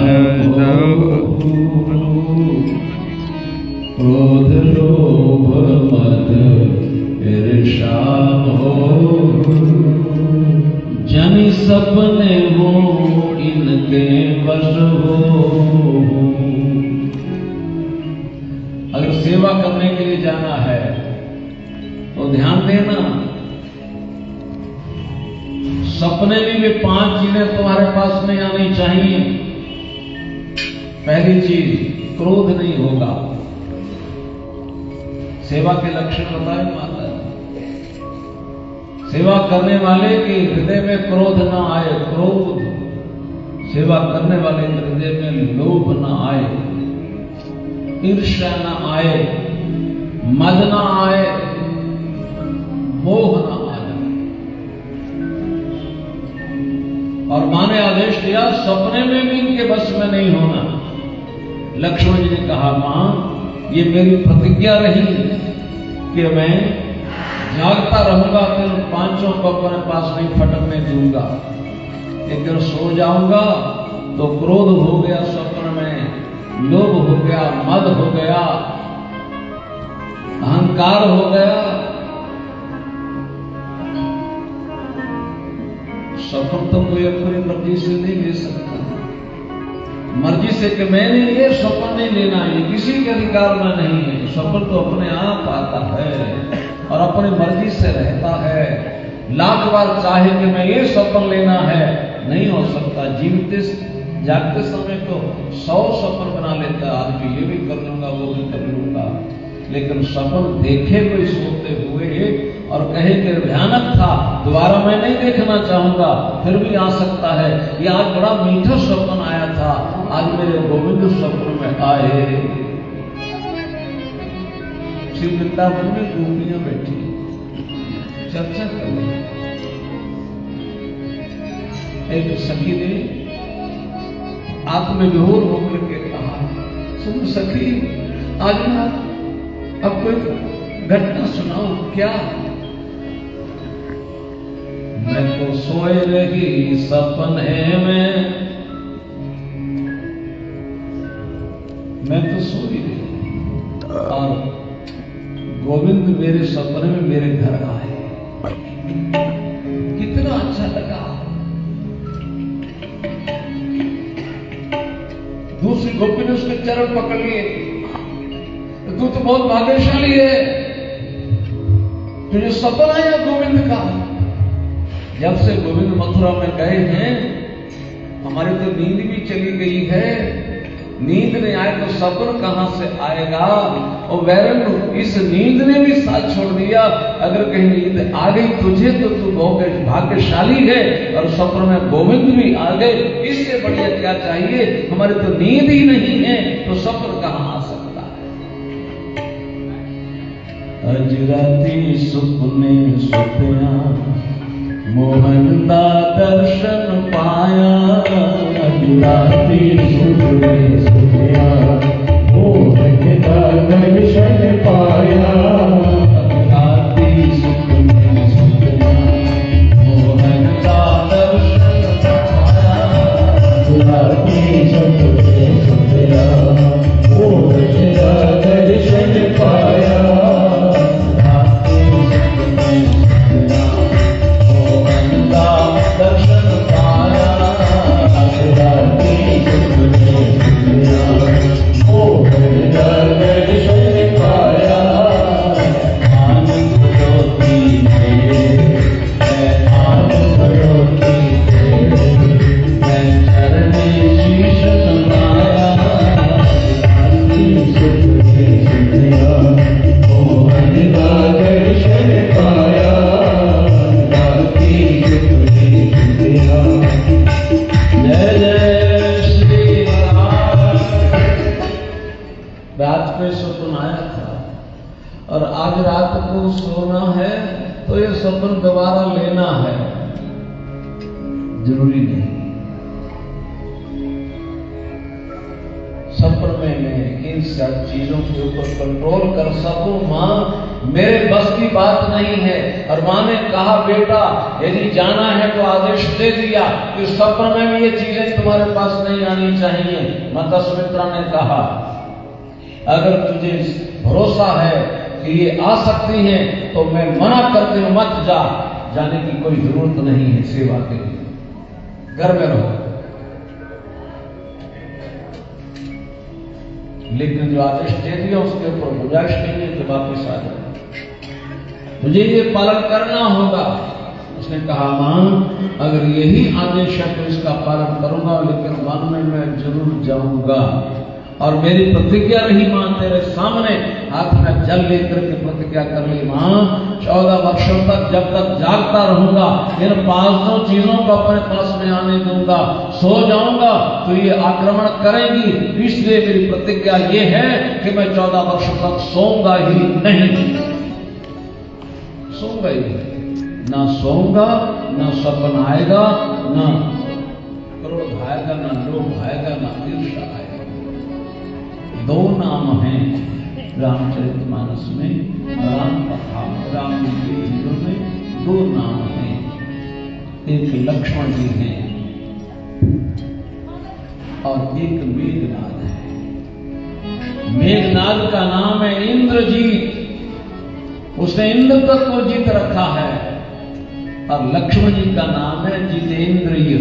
क्रोध लोभ मद ईर्ष्या जन सपने हो इनके वश हो। अगर सेवा करने के लिए जाना है तो ध्यान देना, सपने में भी 5 चीजें तुम्हारे पास में आनी चाहिए। पहली चीज क्रोध नहीं होगा। सेवा के लक्षण बताए माता जी। सेवा करने वाले के हृदय में क्रोध ना आए। क्रोध सेवा करने वाले के हृदय में लोभ ना आए, ईर्ष्या ना आए, मद ना आए, मोह ना आए। और मां ने आदेश दिया सपने में भी इनके बस में नहीं होना। लक्ष्मण जी ने कहा, मां ये मेरी प्रतिज्ञा रही कि मैं जागता रहूंगा, फिर पांचों को अपने पास नहीं फटकने दूंगा। लेकिन सो जाऊंगा तो क्रोध हो गया स्वप्न में, लोभ हो गया, मद हो गया, अहंकार हो गया। स्वप्न तो कोई अपनी मर्जी से नहीं ले सकता, मर्जी से कि मैंने ये स्वप्न नहीं लेना, ये किसी के अधिकार में नहीं है। स्वप्न तो अपने आप आता है और अपनी मर्जी से रहता है। लाख बार चाहे कि मैं ये स्वप्न लेना है, नहीं हो सकता। जीवते जागते समय तो 100 स्वप्न बना लेता है आदमी, ये भी कर लूंगा, वो भी कर लूंगा। लेकिन स्वप्न देखे कोई सोते हुए और कहे कि भयानक था, दोबारा मैं नहीं देखना चाहूंगा, फिर भी आ सकता है। ये आज बड़ा मीठा स्वप्न आया था, आज मेरे गोविंद स्वप्न में आए। श्री वृंदावन में गोपियां बैठी चर्चा कर रही। एक सखी ने आत्मविभोर होकर के कहा, सुन सखी, आज ना अब कोई घटना सुनाओ। क्या? मैं तो सोए रही सपने में, मैं तो सोई रही और गोविंद मेरे सपने में मेरे घर आए। कितना अच्छा लगा। दूसरी गोपी ने उसके चरण पकड़ लिए, तू तो बहुत भाग्यशाली है, तुझे सपना आया गोविंद का। जब से गोविंद मथुरा में गए हैं, हमारी तो नींद भी चली गई है। नींद नहीं आए तो सपन कहां से आएगा? और वैरन इस नींद ने भी साथ छोड़ दिया। अगर कहीं नींद आ गई तुझे तो तू बहुत भाग्यशाली है, और सपन में गोविंद भी आ गए, इससे बढ़िया क्या चाहिए? हमारी तो नींद ही नहीं है, तो सपन कहां आ सकता है? अजराती सुपने सुपया, मोहन दा दर्शन पाया। अजराती सुपने सुपया, मोहन दा दर्शन पाया। अजराती सुपने सुपया, मोहन दा दर्शन पाया। अजराती सुपने सुपया, मोहन दा दर्शन पाया। और आज रात को सोना है तो ये सपन दोबारा लेना है, जरूरी नहीं। सपन में मैं इन सब चीजों के ऊपर कंट्रोल कर सकूं। मां मेरे बस की बात नहीं है। और मां ने कहा, बेटा यदि जाना है तो आदेश दे दिया कि सपन में भी ये चीजें तुम्हारे पास नहीं आनी चाहिए। माता सुमित्रा ने कहा, अगर तुझे भरोसा है कि ये आ सकती हैं तो मैं मना करती हूं, मत जा। जाने की कोई जरूरत नहीं है, सेवा के लिए घर में रहो। लेकिन जो आदेश दे दिया उसके ऊपर गुंजाइश नहीं है कि वापिस आ जाए, मुझे ये पालन करना होगा। उसने कहा, मां अगर यही आदेश है तो इसका पालन करूंगा, लेकिन वन में मैं जरूर जाऊंगा। और मेरी प्रतिज्ञा रही मां तेरे सामने, हाथ में जल लेकर के प्रतिज्ञा कर ली, मां 14 वर्षों तक जब तक जागता रहूंगा इन 5 चीजों को अपने पास में आने दूंगा। सो जाऊंगा तो ये आक्रमण करेंगी, इसलिए मेरी प्रतिज्ञा ये है कि मैं 14 वर्षों तक सोऊंगा ही नहीं। सोऊंगा ही ना, सोऊंगा ना, सपन आएगा ना, क्रोध आएगा ना, लोभ आएगा ना, ईर्ष्या आएगा। दो नाम हैं रामचरितमानस में, राम कथा राम जी के हीरो में दो नाम हैं। एक लक्ष्मण जी हैं और एक मेघनाद है। मेघनाद का नाम है इंद्रजीत, उसने इंद्र तत्व को जीत रखा है। और लक्ष्मण जी का नाम है जितेंद्रिय।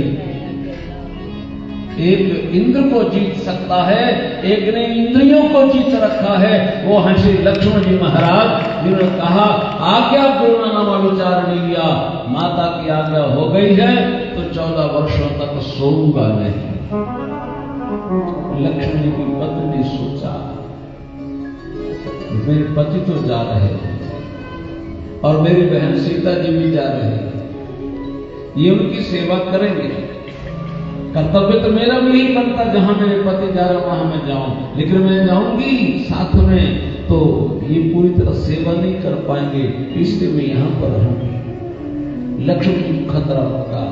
एक इंद्र को जीत सकता है, एक ने इंद्रियों को जीत रखा है। वो हैं श्री लक्ष्मण जी महाराज, जिन्होंने कहा आज्ञा पूर्णनामा विचार लिया, माता की आज्ञा हो गई है तो 14 वर्षों तक सोऊंगा नहीं। लक्ष्मण जी की पत्नी ने सोचा मेरे पति तो जा रहे हैं और मेरी बहन सीता जी भी जा रही है, ये उनकी सेवा करेंगे। कर्तव्य तो मेरा भी ही बनता, जहां मेरे पति जा रहे वहां मैं जाऊं, लेकिन मैं जाऊंगी साथ में तो ये पूरी तरह सेवा नहीं कर पाएंगे, इसलिए मैं यहां पर रहूंगी। लक्ष्मण जी को खतरा होगा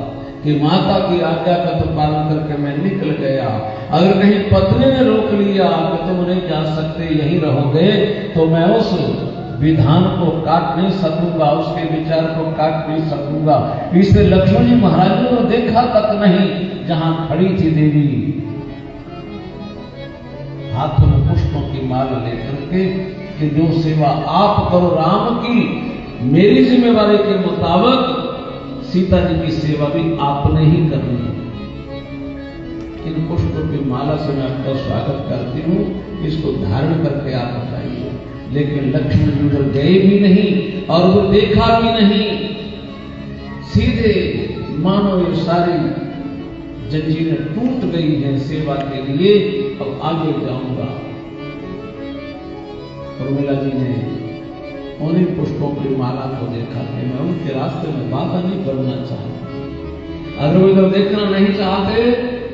कि माता की आज्ञा का तो पालन करके मैं निकल गया, अगर कहीं पत्नी ने रोक लिया कि तुम नहीं जा सकते यहीं रहोगे, तो मैं उस विधान को काट नहीं सकूंगा, उसके विचार को काट नहीं सकूंगा। इसलिए लक्ष्मण जी महाराज ने तो देखा तक नहीं जहां खड़ी थी देवी, हाथों में पुष्पों की माला लेकर के कि जो सेवा आप करो राम की, मेरी जिम्मेवारी के मुताबिक सीता जी की सेवा भी आपने ही करनी है। इन पुष्पों की माला से मैं आपका स्वागत करती हूं, इसको धारण करके आप बताइए। लेकिन लक्ष्मण जी उधर गए भी नहीं और वो देखा भी नहीं, सीधे मानो ये सारी जंजीरें टूट गई हैं सेवा के लिए, अब आगे जाऊंगा। उर्मिला जी ने उन्हीं पुष्पों की माला को देखा कि मैं उनके रास्ते में बाधा नहीं करना चाहता। अगर वो इधर देखना नहीं चाहते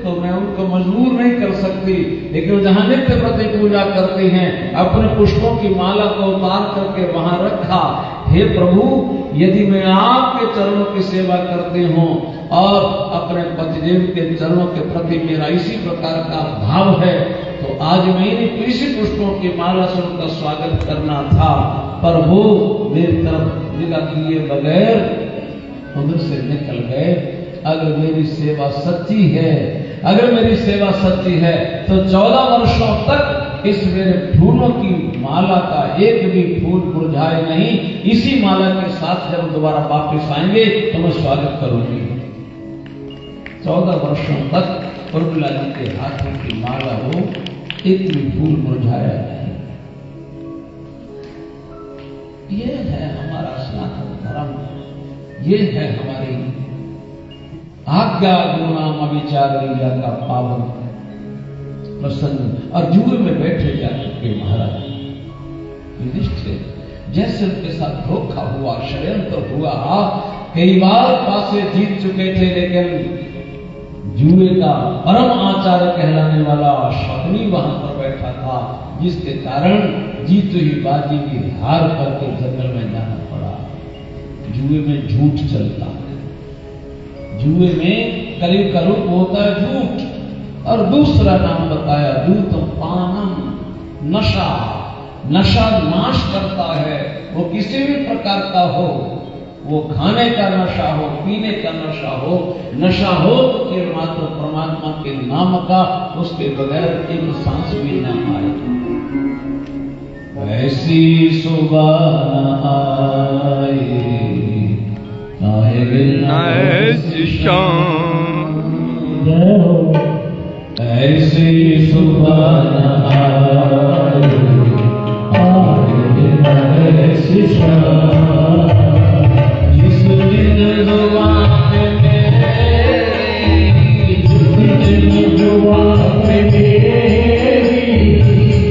तो मैं उनको मजबूर नहीं कर सकती, लेकिन जहां नित्य प्रति पूजा करती हैं, अपने पुष्पों की माला को उतार करके वहां रखा। हे प्रभु, यदि मैं आपके चरणों की सेवा करती हूं और अपने पतिदेव के चरणों के प्रति मेरा इसी प्रकार का भाव है, तो आज मैं इन्हीं इसी पुष्पों की माला से उनका स्वागत करना था, पर वो मेरी तरफ निगाह किए बगैर उधर से निकल गए। अगर मेरी सेवा सच्ची है, अगर मेरी सेवा सच्ची है तो 14 वर्षों तक इस मेरे फूलों की माला का एक भी फूल मुरझाए नहीं। इसी माला के साथ जब दोबारा वापस आएंगे तो मैं स्वागत करूंगी। 14 वर्षों तक उर्मिला जी के हाथों की माला हो, एक भी फूल मुरझाया नहीं। ये है हमारा सनातन धर्म, ये है हमारी आज्ञा गुरुनाम अविचार लीला का पावन प्रसंग। और जुए में बैठे जाकर के महाराज युधिष्ठिर जैसे उनके साथ धोखा हुआ, षड्यंत्र हुआ, कई बार पासे जीत चुके थे, लेकिन जुए का परम आचार्य कहलाने वाला शकुनी वहां पर बैठा था, जिसके कारण जीत हुई बाजी की हार करके जंगल में जाना पड़ा। जुए में झूठ चलता है, जुए में कलयुग का रूप होता है झूठ। और दूसरा नाम बताया दूतम पानम, नशा। नशा नाश करता है, वो किसी भी प्रकार का हो, वो खाने का नशा हो, पीने का नशा हो, नशा हो कि मात्र परमात्मा के नाम का, उसके बगैर एक सांस भी न आए। ऐसी सुबह आए ऐसी सुबह जिस दिन जुबान पे मेरी, जिस दिन जुबान पे मेरी,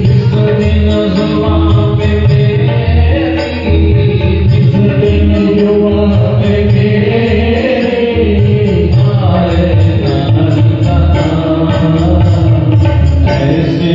जिस दिन जुबान पे मेरी, जिस दिन जुबान पे ऐसे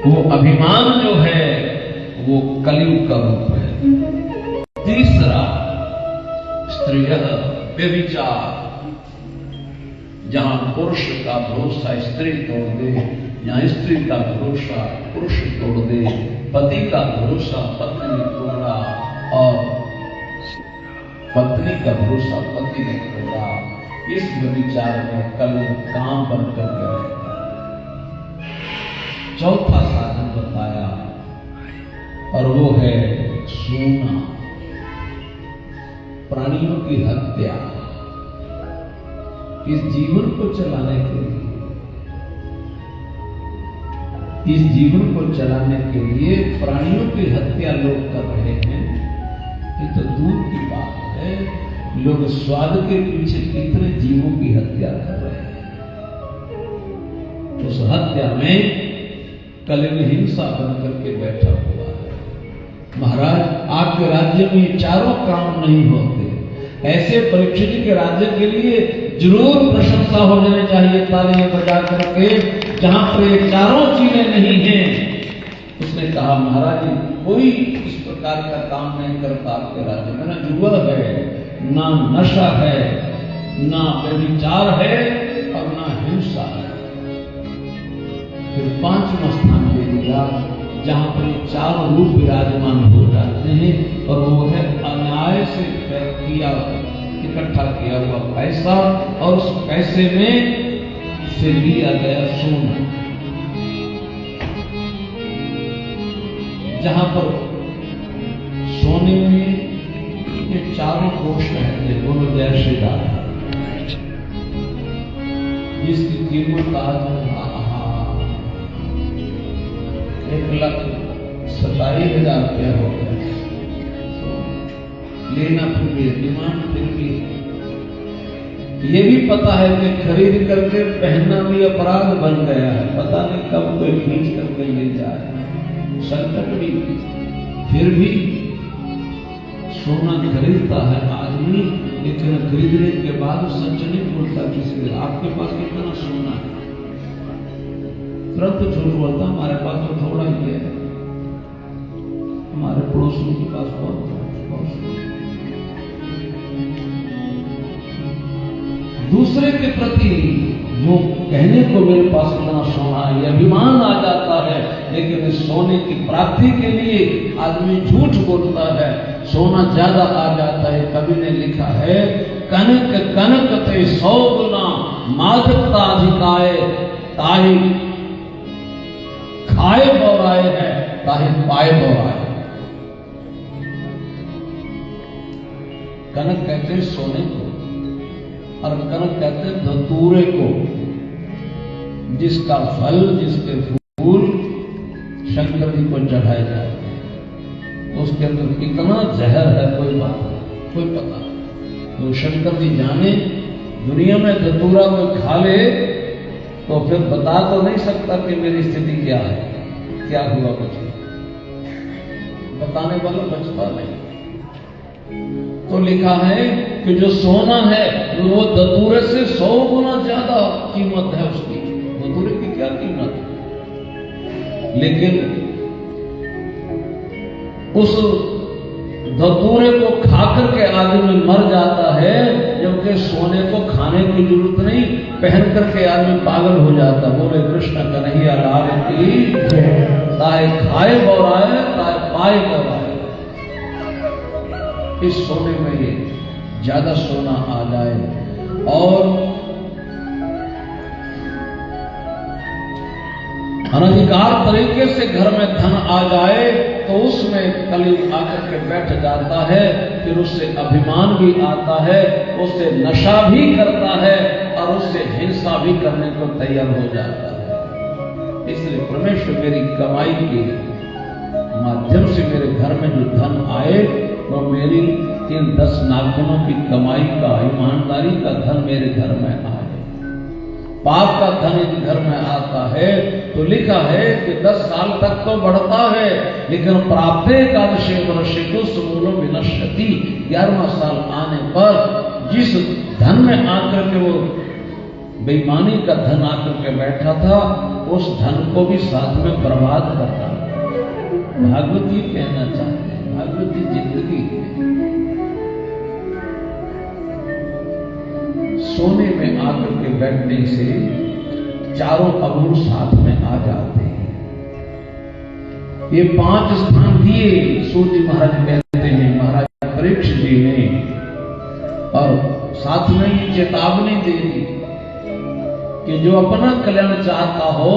वो अभिमान जो है वो कलयुग का रूप है। तीसरा, स्त्रीयः व्यभिचार। जहां पुरुष का भरोसा स्त्री तोड़ दे, जहां स्त्री का भरोसा पुरुष तोड़ दे, पति का भरोसा पत्नी ने तोड़ा और पत्नी का भरोसा पति ने तोड़ा, इस व्यभिचार में कलयुग काम बनकर के रहेगा। चौथा साधन बताया और वो है सोना, प्राणियों की हत्या। इस जीवन को चलाने के लिए, इस जीवन को चलाने के लिए प्राणियों की हत्या लोग कर रहे हैं, ये तो दूर की बात है। लोग स्वाद के पीछे कितने जीवों की हत्या कर रहे हैं। उस हत्या में कलयुग हिंसा बनकर के बैठा हुआ है। महाराज, आपके राज्य में ये चारों काम नहीं होते। ऐसे परीक्षित के राज्य के लिए जरूर प्रशंसा हो जानी चाहिए तालियां बजा करके, जहां पर ये चारों चीजें नहीं हैं। उसने कहा, महाराज कोई इस प्रकार का काम नहीं करता आपके राज्य में। ना जुआ है, ना नशा है, ना व्यभिचार है और ना हिंसा है। फिर पांचवा स्थान दे दिया जहां पर ये चारों रूप विराजमान हो जाते हैं, और वो है अन्याय से किया इकट्ठा किया हुआ पैसा, और उस पैसे में से लिया गया सोना। जहां पर सोने में ये चारों कोष रहते, बोलो जय श्री राम, जिसकी कीमत आज 1,27,000 रुपया हो गया। लेना फिर भी डिमांड, फिर भी ये भी पता है कि खरीद करके पहनना भी अपराध बन गया है। पता नहीं कब कोई खींच करके ले जाए, संकट भी। फिर भी सोना खरीदता है आदमी, लेकिन खरीदने के बाद सच नहीं बोलता किसी से, आपके पास कितना सोना है। तुरंत झूठ बोलता, हमारे पास तो थोड़ा ही है, हमारे पड़ोसियों के पास बहुत। दूसरे के प्रति जो कहने को मेरे पास इतना सोना है, ये अभिमान आ जाता है। लेकिन इस सोने की प्राप्ति के लिए आदमी झूठ बोलता है, सोना ज्यादा आ जाता है। कवि ने लिखा है, कनक कनक ते 100 गुना माधवता अधिकाय, ताहि खाए बौराए है, ताहि पाए बौराए। कनक कहते हैं सोने को, और कनक कहते हैं धतूरे को, जिसका फल, जिसके फूल शंकर जी को चढ़ाए जाते हैं। तो उसके अंदर कितना जहर है कोई बात नहीं, कोई पता नहीं। तो शंकर जी जाने, दुनिया में धतूरा कोई खा ले तो फिर बता तो नहीं सकता कि मेरी स्थिति क्या है, क्या हुआ मुझे, बताने वाला बचता नहीं। तो लिखा है कि जो सोना है वो धतूरे से 100 गुना ज्यादा कीमत है उसकी। धतूरे की क्या कीमत है, लेकिन उस धतूरे को खाकर के आदमी मर जाता है, जबकि सोने को खाने की जरूरत नहीं, पहन करके आदमी पागल हो जाता। बोले कृष्ण कन्हैया लाल की, ताए खाए बौराए, ताए पाए बौराए। इस सोने में ये ज्यादा सोना आ जाए और अनधिकार तरीके से घर में धन आ जाए तो उसमें कलयुग आकर के बैठ जाता है। फिर उससे अभिमान भी आता है, उससे नशा भी करता है और उससे हिंसा भी करने को तैयार हो जाता है। इसलिए परमेश्वर मेरी कमाई के माध्यम से मेरे घर में जो धन आए वो मेरी इन 10 नाखूनों की कमाई का, ईमानदारी का धन मेरे घर में आए। पाप का धन इस घर में आता है तो लिखा है कि 10 साल तक तो बढ़ता है, लेकिन प्राप्ते एकादशे वर्षे को समूलो विनश्यति। 11वां साल आने पर जिस धन में आकर के वो बेईमानी का धन आकर के बैठा था, उस धन को भी साथ में बर्बाद करता। भागवत जी कहना चाहते हैं, भागवत जी जिंदगी है। सोने में आकर के बैठने से चारों अवगुण साथ में आ जाते हैं। ये 5 स्थान दिए सूत जी महाराज कहते हैं, महाराज परीक्षित जी ने, और साथ में ये चेतावनी दे दी कि जो अपना कल्याण चाहता हो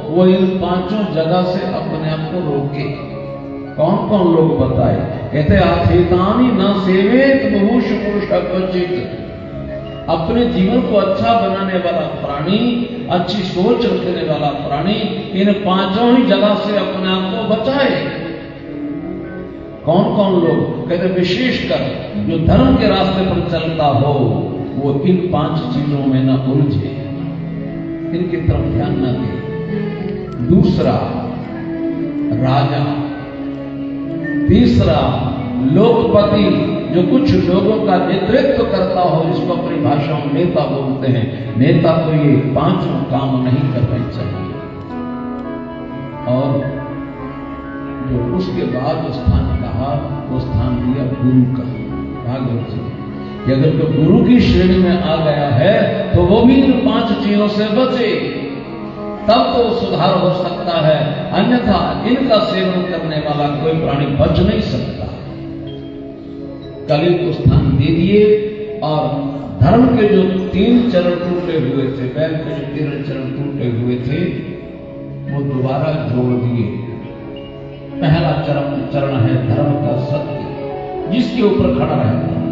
वो इन 5 जगह से अपने आप को रोके। कौन कौन लोग बताए? कहते आथेतानी न सेवेत बहुष पुरुष क्वचित। अपने जीवन को अच्छा बनाने वाला प्राणी, अच्छी सोच रखने वाला प्राणी इन 5 ही जगह से अपने आप को बचाए। कौन कौन लोग? कहते विशेषकर जो धर्म के रास्ते पर चलता हो वो इन 5 चीजों में न उलझे, इनकी तरफ ध्यान न दे। दूसरा राजा, तीसरा लोकपति, जो कुछ लोगों का नेतृत्व करता हो, जिसको अपनी भाषा में नेता बोलते हैं। नेता को ये 5 काम नहीं करने चाहिए। और जो उसके बाद स्थान कहा, वो स्थान दिया गुरु का। भागवत जी कि अगर कोई गुरु की श्रेणी में आ गया है तो वो भी इन 5 चीजों से बचे, तब तो सुधार हो सकता है। अन्यथा इनका सेवन करने वाला कोई प्राणी बच नहीं सकता। कलि को स्थान दे दिए और धर्म के जो 3 चरण टूटे हुए थे, बैल के जो 13 चरण टूटे हुए थे, वो दोबारा जोड़ दिए। पहला चरण है धर्म का सत्य, जिसके ऊपर खड़ा रहता है,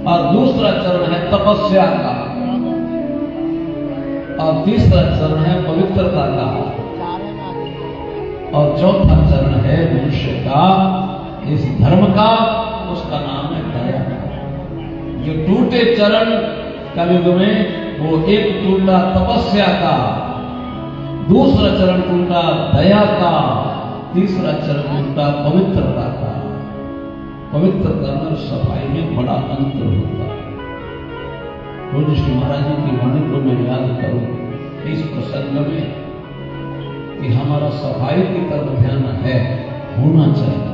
और दूसरा चरण है तपस्या का, और तीसरा चरण है पवित्रता का, और चौथा चरण है मनुष्य का इस धर्म का, उसका नाम है दया। जो टूटे चरण कलयुग में, वो एक टूटा तपस्या का, दूसरा चरण टूटा दया का, तीसरा चरण टूटा पवित्रता का। पवित्रता में सफाई में बड़ा अंतर होता है। पूज्य श्री महाराज जी की वाणी को मैं याद करूं इस प्रसंग में कि हमारा सफाई की तरफ ध्यान है, होना चाहिए,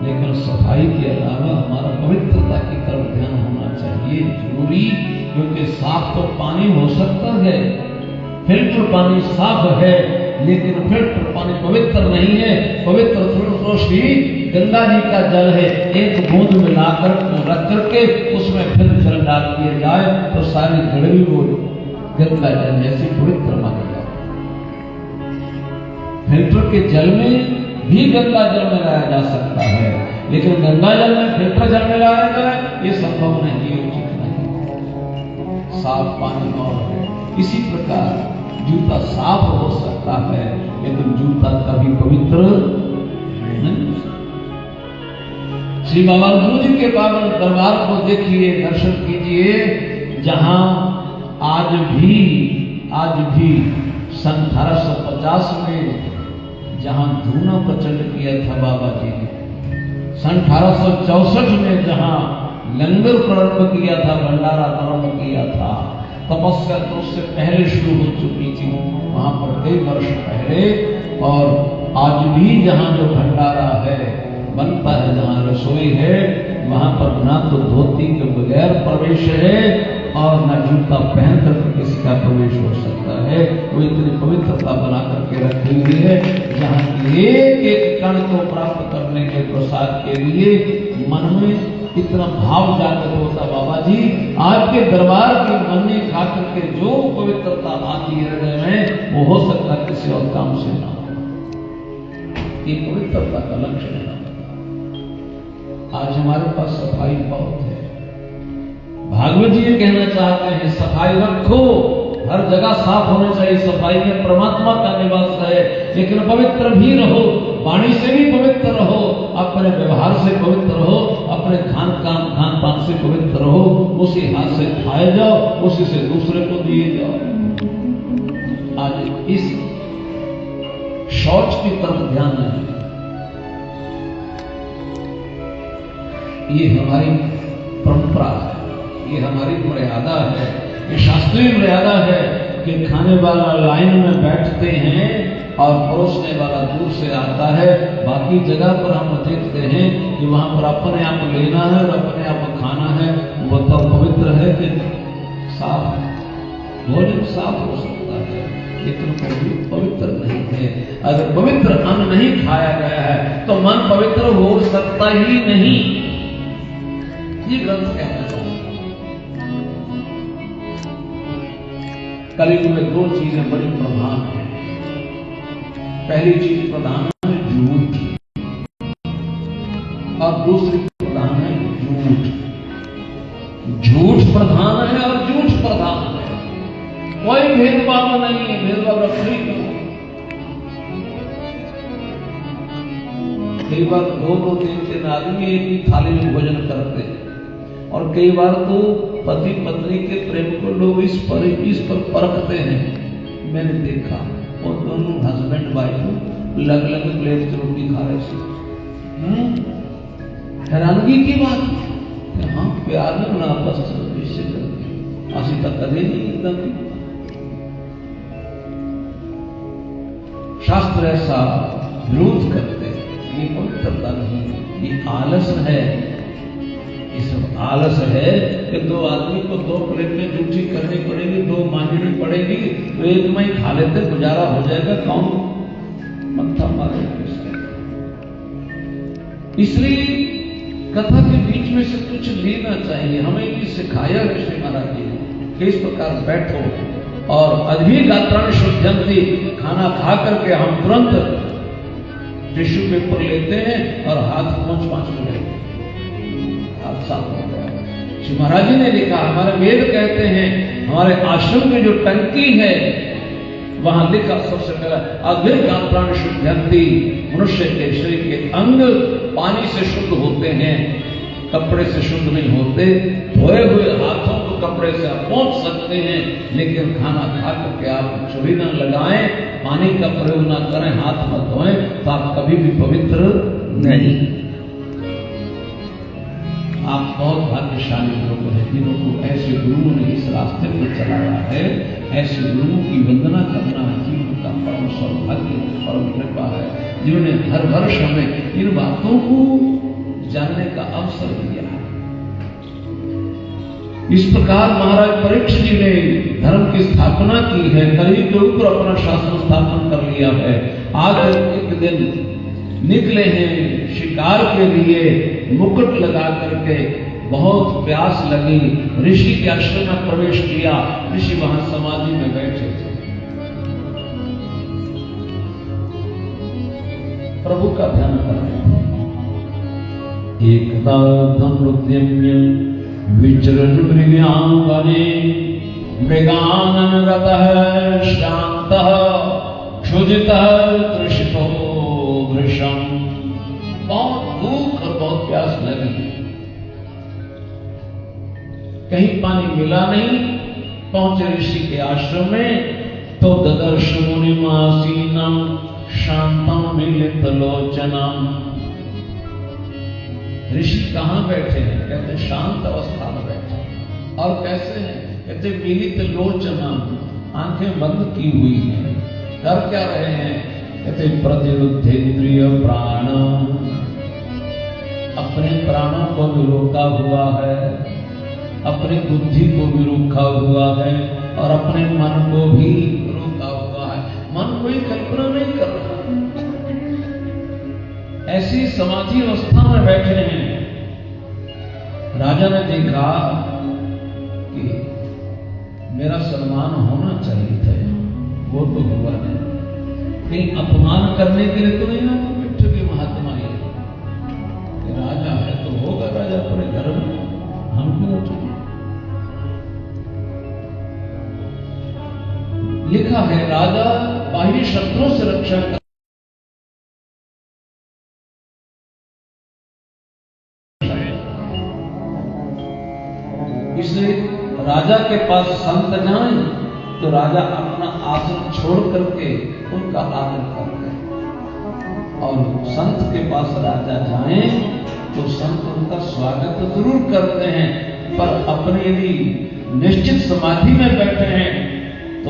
लेकिन सफाई के अलावा हमारा पवित्रता की तरफ ध्यान होना चाहिए, जरूरी। क्योंकि साफ तो पानी हो सकता है, फिल्टर पानी साफ है, लेकिन फिल्टर पानी पवित्र नहीं है। पवित्र तो श्री गंगा जी का जल है, एक बूंद मिलाकर रख करके उसमें फिर जल डाल दिया जाए तो सारी जड़ भी वो गंगा जल जैसी पवित्र मानी जाए। फिल्टर के जल में भी गंगा जल मिलाया जा सकता है, लेकिन गंगा जल में फिल्टर जल मिलाया जाए ये संभव नहीं, उचित नहीं। साफ पानी और है। इसी प्रकार जूता साफ हो सकता है, लेकिन जूता कभी पवित्र नहीं। श्री बाबा गुरु जी के पावन दरबार को देखिए, दर्शन कीजिए, जहां आज भी सन 1850 में जहां धूना प्रचंड किया था बाबा जी ने, सन 1864 में जहां लंगर प्रारंभ किया था, भंडारा प्रारंभ किया था, तपस्या तो उससे पहले शुरू हो चुकी थी वहां पर कई वर्ष पहले। और आज भी जहां जो भंडारा है बनता है, जहां रसोई है, वहां पर ना तो धोती के बगैर प्रवेश है और न जूता पहन कर किसी का प्रवेश हो सकता है। वो इतनी पवित्रता बना करके रखी हुई है, जहाँ की एक एक कण को प्राप्त करने के प्रसाद के लिए मन में इतना भाव जागृत होता। बाबा जी आपके दरबार की मन्नी खा करके जो पवित्रता आती है हृदय में, वो हो सकता है किसी और काम से ना हो। ये पवित्रता का लक्षण है। आज हमारे पास सफाई बहुत है। भागवत जी ये कहना चाहते हैं सफाई रखो, हर जगह साफ होना चाहिए। सफाई में परमात्मा का निवास है, लेकिन पवित्र भी रहो, वाणी से भी पवित्र रहो, अपने व्यवहार से पवित्र रहो, अपने खान पान से पवित्र रहो। उसी हाथ से खाए जाओ, उसी से दूसरे को दिए जाओ। आज इस शौच की तरफ ध्यान नहीं, ये हमारी परंपरा है, ये हमारी मर्यादा है, ये शास्त्रीय शास्त्रीय मर्यादा है कि खाने वाला लाइन में बैठते हैं और परोसने वाला दूर से आता है। बाकी जगह पर हम देखते हैं कि वहां पर अपने आप लेना है और अपने आप खाना है। वो तो पवित्र है कि साफ, भोजन साफ हो सकता है लेकिन वो भी पवित्र नहीं है। अगर पवित्र अन्न नहीं खाया गया है तो मन पवित्र हो सकता ही नहीं। ये ग्रंथ कहना चाहिए। कलयुग में दो चीजें बड़ी प्रधान है। पहली चीज प्रधान है झूठ और दूसरी प्रधान है झूठ। झूठ प्रधान है और झूठ प्रधान है। कोई भेदभाव नहीं है, भेदभाव रखने क्यों? कई बार दो तीन आदमी एक ही थाली में भोजन करते हैं और कई बार तो पति पत्नी के प्रेम को लोग इस पर परखते हैं। मैंने देखा वो दोनों हस्बैंड वाइफ अलग अलग प्लेट की रोटी खा रहे थे। हैरानगी की बात है। हाँ, प्यार में आपस असी तक कदे नहीं एकदम। शास्त्र ऐसा विरोध करते हैं। ये पवित्रता नहीं, ये आलस है। ये सब आलस है कि दो आदमी को दो प्लेट में जूठी करनी पड़ेगी, दो मांगनी पड़ेगी, तो एक में ही खा लेते गुजारा हो जाएगा। कौन मत्था मारेगा? इसलिए कथा के बीच में से कुछ लेना चाहिए। हमें ये सिखाया ऋषि महाराज जी ने कि इस प्रकार बैठो और अद्भुत गात्राण शुद्धंती, खाना खा करके हम तुरंत टिश्यू पेपर लेते हैं और हाथ पोंछ लेते हैं, हाथ साफ हो गया। श्री महाराज जी ने लिखा, हमारे वेद कहते हैं, हमारे आश्रम में जो टंकी है वहां लिखा सबसे पहला अद्भुत गात्राण शुद्धंती, मनुष्य के शरीर के अंग पानी से शुद्ध होते हैं, कपड़े से शुद्ध नहीं होते। धोए हुए हाथों को कपड़े से आप पोंछ सकते हैं, लेकिन खाना खा करके आप छुरी न लगाएं, पानी का प्रयोग न करें, हाथ मत धोएं, तो आप कभी भी पवित्र नहीं। आप बहुत भाग्यशाली लोग हैं जिन्हों को ऐसे गुरुओं ने इस रास्ते पर चलाया है। ऐसे गुरुओं की वंदना करना जीवन का परम सौभाग्य, परम कृपा है, जिन्होंने हर वर्ष हमें इन बातों को जानने का अवसर दिया है। इस प्रकार महाराज परीक्षित जी ने धर्म की स्थापना की है, कलयुग के ऊपर अपना शासन स्थापन कर लिया है। आज एक दिन निकले हैं शिकार के लिए, मुकुट लगा करके, बहुत प्यास लगी, ऋषि के आश्रम में प्रवेश किया। ऋषि वहां समाधि में बैठे थे, प्रभु का ध्यान कर रहे थे। एकदा धनुर्द्यम्य विचरण मृगांगने, मृगाननगतः शान्तः क्षुधितः तृषितो वृषम्। बहुत भूख और बहुत प्यास लगी, कहीं पानी मिला नहीं। पहुंचे ऋषि के आश्रम में तो ददर्श मुनिमासीनम शांतम मिलित लोचनम। ऋषि कहां बैठे हैं? कहते शांत अवस्था में बैठे। और कैसे हैं? कहते मिलित लोचनम, आंखें बंद की हुई हैं। कर क्या रहे हैं? कहते प्रतिरुद्धेन्द्रिय प्राण, अपने प्राणों को भी रोका हुआ है, अपनी बुद्धि को भी रोका हुआ है और अपने मन को भी रोका हुआ है। मन कोई कल्पना नहीं कर रहा, ऐसी समाधि अवस्था में बैठे हैं। राजा ने देखा कि मेरा सम्मान होना चाहिए था, वो तो हुआ नहीं। कहीं अपमान करने के लिए तो नहीं ना बैठे कि महात्मा ये राजा है तो होगा राजा अपने घर में, हम क्यों उठे? लिखा है राजा बाह्य शत्रुओं से रक्षा कर, इसलिए राजा के पास संत जाएं तो राजा अपना आसन छोड़ करके उनका आदर करते हैं, और संत के पास राजा जाएं तो संत उनका स्वागत जरूर करते हैं। पर अपने यदि निश्चित समाधि में बैठे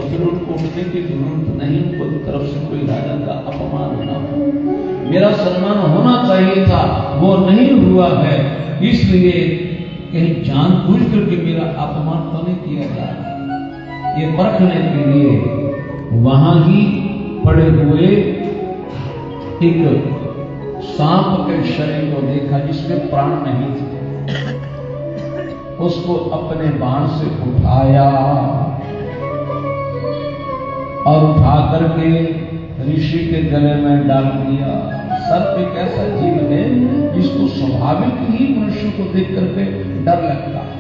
फिर उनको उठने की जरूरत नहीं, उनकी तरफ से कोई राजा का अपमान ना हो। मेरा सम्मान होना चाहिए था, वो नहीं हुआ है, इसलिए कहीं जानबूझ करके मेरा अपमान तो नहीं किया जा रहा। ये परखने के लिए वहां ही पड़े हुए एक सांप के शरीर को देखा जिसमें प्राण नहीं थे, उसको अपने बाण से उठाया और उठा करके ऋषि के गले में डाल दिया। सर्प एक ऐसा जीव है जिसको स्वाभाविक ही मनुष्य को देख करके डर लगता है।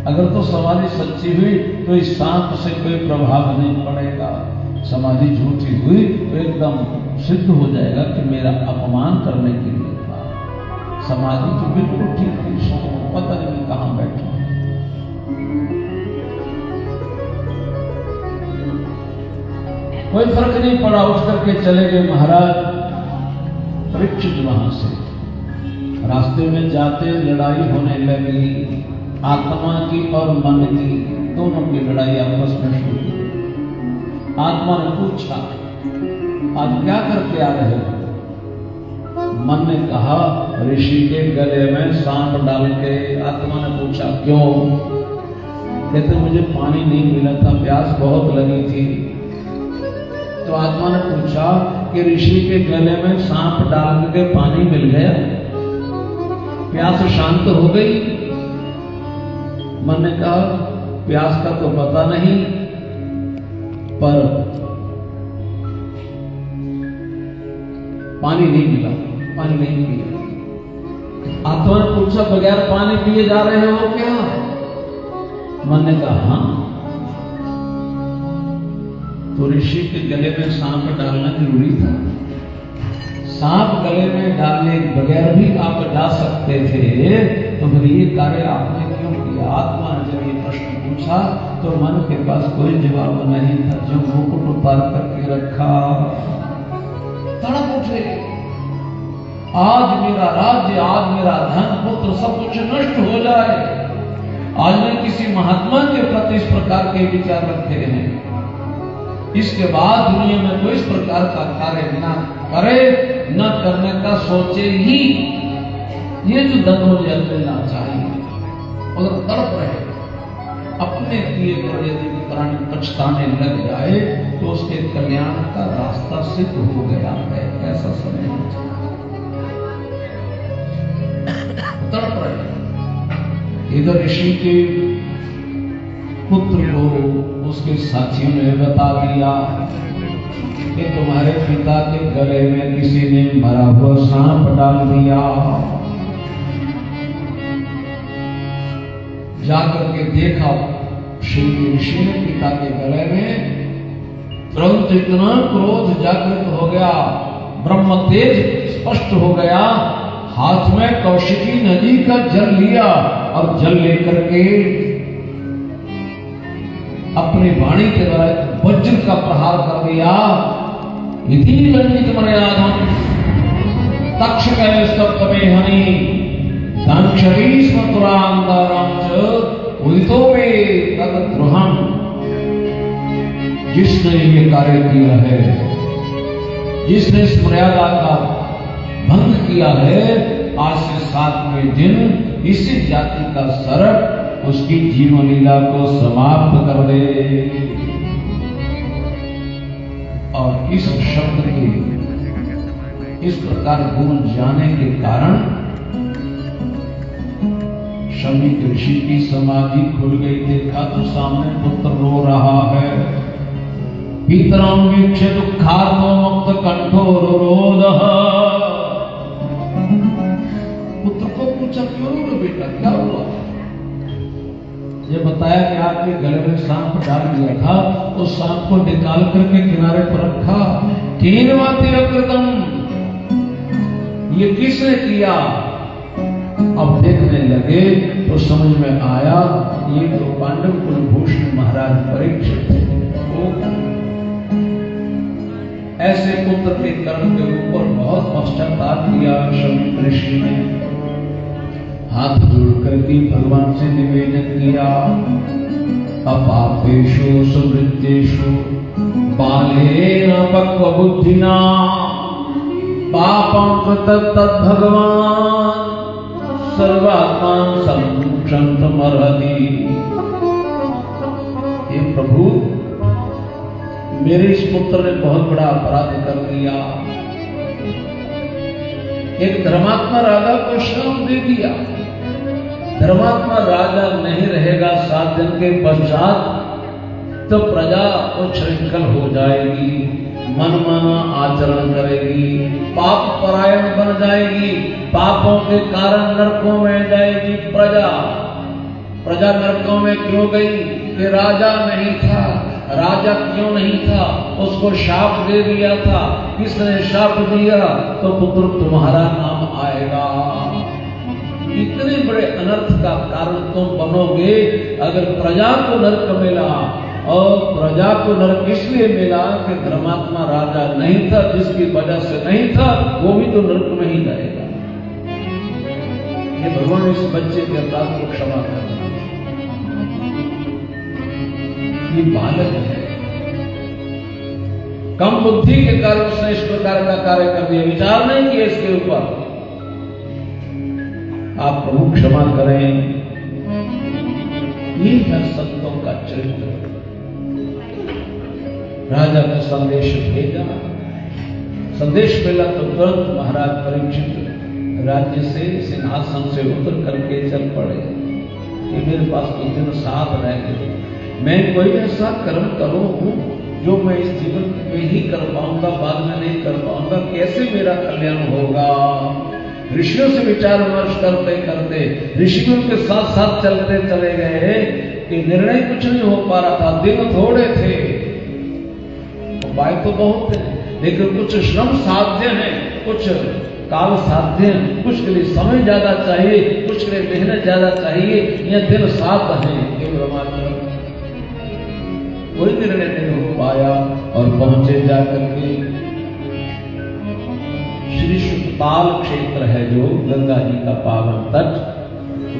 अगर तो समाधि सच्ची हुई तो इस सांप से कोई प्रभाव नहीं पड़ेगा, समाधि झूठी हुई तो एकदम सिद्ध हो जाएगा कि मेरा अपमान करने के लिए था। समाधि तो बिल्कुल ठीक थी, पता नहीं कहां बैठा। कोई फर्क नहीं पड़ा, उठ करके चले गए महाराज परीक्षित। वहां से रास्ते में जाते लड़ाई होने लगी, आत्मा की और मन की, दोनों की लड़ाई आपस में शुरू हुई। आत्मा ने पूछा, आज क्या करके आ रहे हो? मन ने कहा, ऋषि के गले में सांप डाल के। आत्मा ने पूछा, क्यों? कहते मुझे पानी नहीं मिला था, प्यास बहुत लगी थी। तो आत्मा ने पूछा कि ऋषि के गले में सांप डाल के पानी मिल गया, प्यास शांत हो गई? मन ने कहा, प्यास का तो पता नहीं, पर पानी नहीं मिला, पानी नहीं पिया। आत्मा ने पूछा, बगैर पानी पिए जा रहे हो क्या? मन ने कहा, हाँ। तो ऋषि के गले में सांप डालना जरूरी था। सांप गले में डालने बगैर भी आप डाल सकते थे, तो फिर ये कार्य आपने क्यों किया? आत्मा ने जब ये प्रश्न पूछा तो मन के पास कोई जवाब नहीं था, जो मुकुट उतार करके रखा। तड़प उठे, आज मेरा राज्य, आज मेरा धन पुत्र सब कुछ नष्ट हो जाए। आज मैं किसी महात्मा के प्रति इस प्रकार के विचार रखे हैं, इसके बाद दुनिया में कोई इस प्रकार का कार्य न करे, न करने का सोचे ही। ये जो धन मुझे मिलना चाहिए, अगर तड़प रहे अपने किए पर यदि प्राणी पछताने लग जाए तो उसके कल्याण का रास्ता सिद्ध हो गया है, ऐसा समझना चाहिए। तड़प रहे। इधर ऋषि के पुत्र को उसके साथियों ने बता दिया कि तुम्हारे पिता के गले में किसी ने मरा हुआ सांप डाल दिया। जाकर के देखा, श्री ऋषि ने पिता के गले में तुरंत इतना क्रोध जागृत हो गया, ब्रह्म तेज स्पष्ट हो गया। हाथ में कौशिकी नदी का जल लिया और जल लेकर के अपनी वाणी के द्वारा वज्र का प्रहार कर दिया। इति लंघित मर्यादम तक्षकय स्तप्तमे हनि दानक्षरी स्मतुरांतरम च उदितो में तद्द्रोहम। जिसने ये कार्य किया है, जिसने इस मर्यादा का भंग किया है, आज से 7वें दिन इसी जाति का सर्प उसकी जीवन लीला को समाप्त कर दे। और इस शब्द के इस प्रकार गूंज जाने के कारण शमी ऋषि की समाधि खुल गई। देखा तो सामने पुत्र रो रहा है। पितरं वीक्ष्य दुःखार्तो मुक्त कंठोरोरोधः। पुत्र को पूछा, क्यों रो बेटा, क्या हुआ? ये बताया कि आपके गले में सांप डाल दिया था, उस सांप को निकाल करके किनारे पर रखा। कीनवातिरकृतम, ये किसने किया? अब देखने लगे तो समझ में आया, ये तो पांडव कुलभूषण महाराज परीक्षित थे। ऐसे पुत्र के कर्म के ऊपर बहुत पश्चाताप किया शमी ऋषि ने। हाथ जोड़ करके भगवान से निवेदन किया अपापेषु सुवृत्तेषु बालेन पक्वबुद्धिना पापं कृतं तद्भगवान् सर्वात्मानं संक्षन्तमर्हति। हे प्रभु, मेरे इस पुत्र ने बहुत बड़ा अपराध कर दिया। एक धर्मात्मा राजा को श्राप दे दिया। धर्मात्मा राजा नहीं रहेगा 7 दिन के पश्चात तो प्रजा उच्छृंखल हो जाएगी, मनमाना आचरण करेगी, पाप परायण बन जाएगी, पापों के कारण नरकों में जाएगी प्रजा। प्रजा नरकों में क्यों गई? कि राजा नहीं था। राजा क्यों नहीं था? उसको शाप दे दिया था। किसने शाप दिया? तो पुत्र तुम्हारा नाम आएगा। इतने बड़े अनर्थ का कारण तुम बनोगे। अगर प्रजा को नरक मिला, और प्रजा को नरक इसलिए मिला कि धर्मात्मा राजा नहीं था, जिसकी वजह से नहीं था, वो भी तो नरक में ही जाएगा। ये भगवान इस बच्चे के अपराध को क्षमा कर देना। ये बालक है, कम बुद्धि के कारण उसने इस प्रकार का कार्य कर दिया, विचार नहीं किया इसके ऊपर। आप प्रभु क्षमा करें। ये है संतों का चरित्र। राजा को संदेश भेजा, संदेश मिला तो तुरंत महाराज परीक्षित राज्य से सिंहासन से उतर करके चल पड़े कि मेरे पास कुछ दिन साथ रह गए, मैं कोई ऐसा कर्म करूं जो मैं इस जीवन में ही कर पाऊंगा, बाद में नहीं कर पाऊंगा, कैसे मेरा कल्याण होगा। ऋषियों से विचार विमर्श करते करते, ऋषियों के साथ साथ चलते चले गए कि निर्णय कुछ नहीं हो पा रहा था। दिन थोड़े थे, उपाय तो बहुत है, लेकिन कुछ श्रम साध्य है, कुछ काल साध्य है, कुछ के लिए समय ज्यादा चाहिए, कुछ के लिए मेहनत ज्यादा चाहिए। यह दिन 7 है, कोई निर्णय नहीं हो पाया और पहुंचे जाकर के श्री शुकताल क्षेत्र है जो गंगा जी का पावन तट,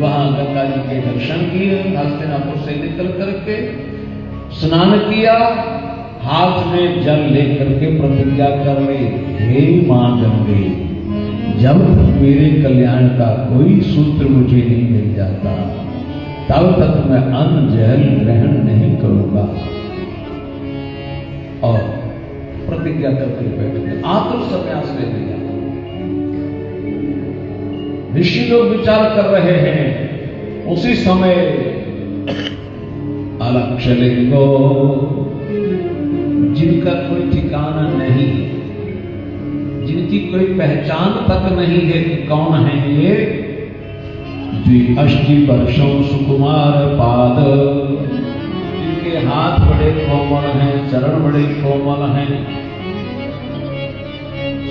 वहां गंगा जी के दर्शन किए, हस्तिनापुर से निकल करके स्नान किया, हाथ में जल लेकर के प्रतिज्ञा कर ली, हे मां गंगे, जब तक मेरे कल्याण का कोई सूत्र मुझे नहीं मिल जाता, तब तक मैं अन्न जल ग्रहण नहीं करूंगा। और प्रतिज्ञा करके बैठ गए, आतुर संन्यास ले लिया। ऋषि लोग विचार कर रहे हैं। उसी समय अलक्षलिंगो, जिनका कोई ठिकाना नहीं, जिनकी कोई पहचान तक नहीं है कि कौन है ये, 80 वर्षों सुकुमार पाद, जिनके हाथ बड़े कोमल हैं, चरण बड़े कोमल हैं,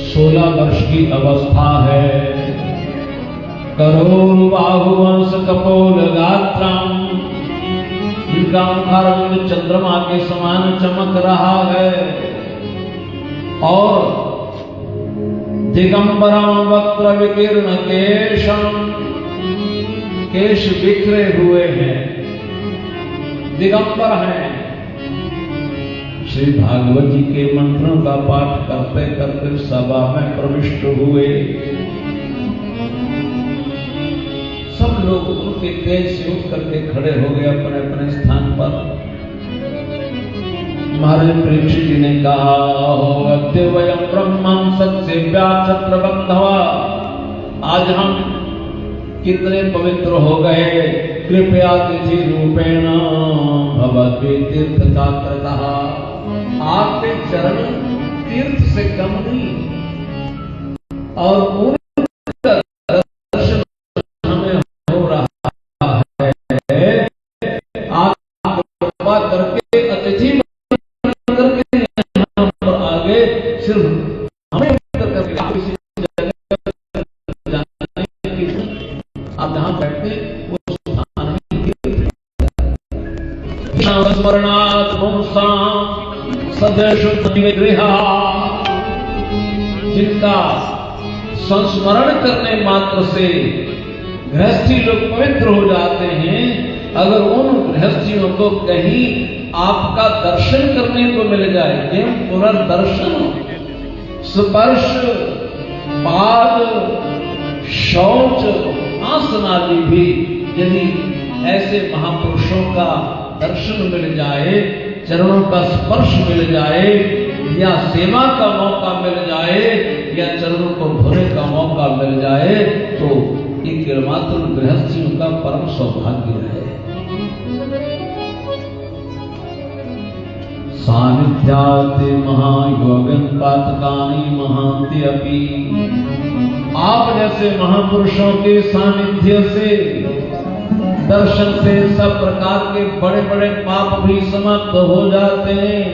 16 वर्ष की अवस्था है, करोड़ बाहुवंश कपोल गात्रम, जिनका मुखारविंद चंद्रमा के समान चमक रहा है, और दिगंबरम वक्र विकीर्ण केशम, केश बिखरे हुए हैं, दिगंबर हैं। श्री भागवत जी के मंत्रों का पाठ करते करते सभा में प्रविष्ट हुए। सब लोग उनके तेज से उठ करके खड़े हो गए अपने अपने स्थान पर। महाराज परीक्षित जी ने कहा, अद्य वयं ब्रह्मं सत्सेव्याक्षत्र बंधवा, आज हम कितने पवित्र हो गए, कृपया तिथि रूपेण भवद्वे तीर्थ चात्रतः, आपके चरण तीर्थ से कम नहीं, और उनका दर्शन हमें हो रहा है। आप कृपा करके अतिथि करके यहाँ पर आगे सिर्फ हमें करके आप जहां बैठते वो स्थान स्मरणात् पुंसां सदैव विग्रहा, जिनका संस्मरण करने मात्र से गृहस्थी लोग पवित्र हो जाते हैं, अगर उन गृहस्थियों को कहीं आपका दर्शन करने को मिल जाए, एवं पुनर्दर्शन, स्पर्श, पाद, शौच, आसन आदि भी यदि ऐसे महापुरुषों का दर्शन मिल जाए, चरणों का स्पर्श मिल जाए, या सेवा का मौका मिल जाए, या चरणों को धोने का मौका मिल जाए, तो ये केवलमात्र गृहस्थियों का परम सौभाग्य है। सानिध्याते महायोगन पातकानि महांति अपि। आप जैसे महापुरुषों के सानिध्य से, दर्शन से सब प्रकार के बड़े बड़े पाप भी समाप्त हो जाते हैं।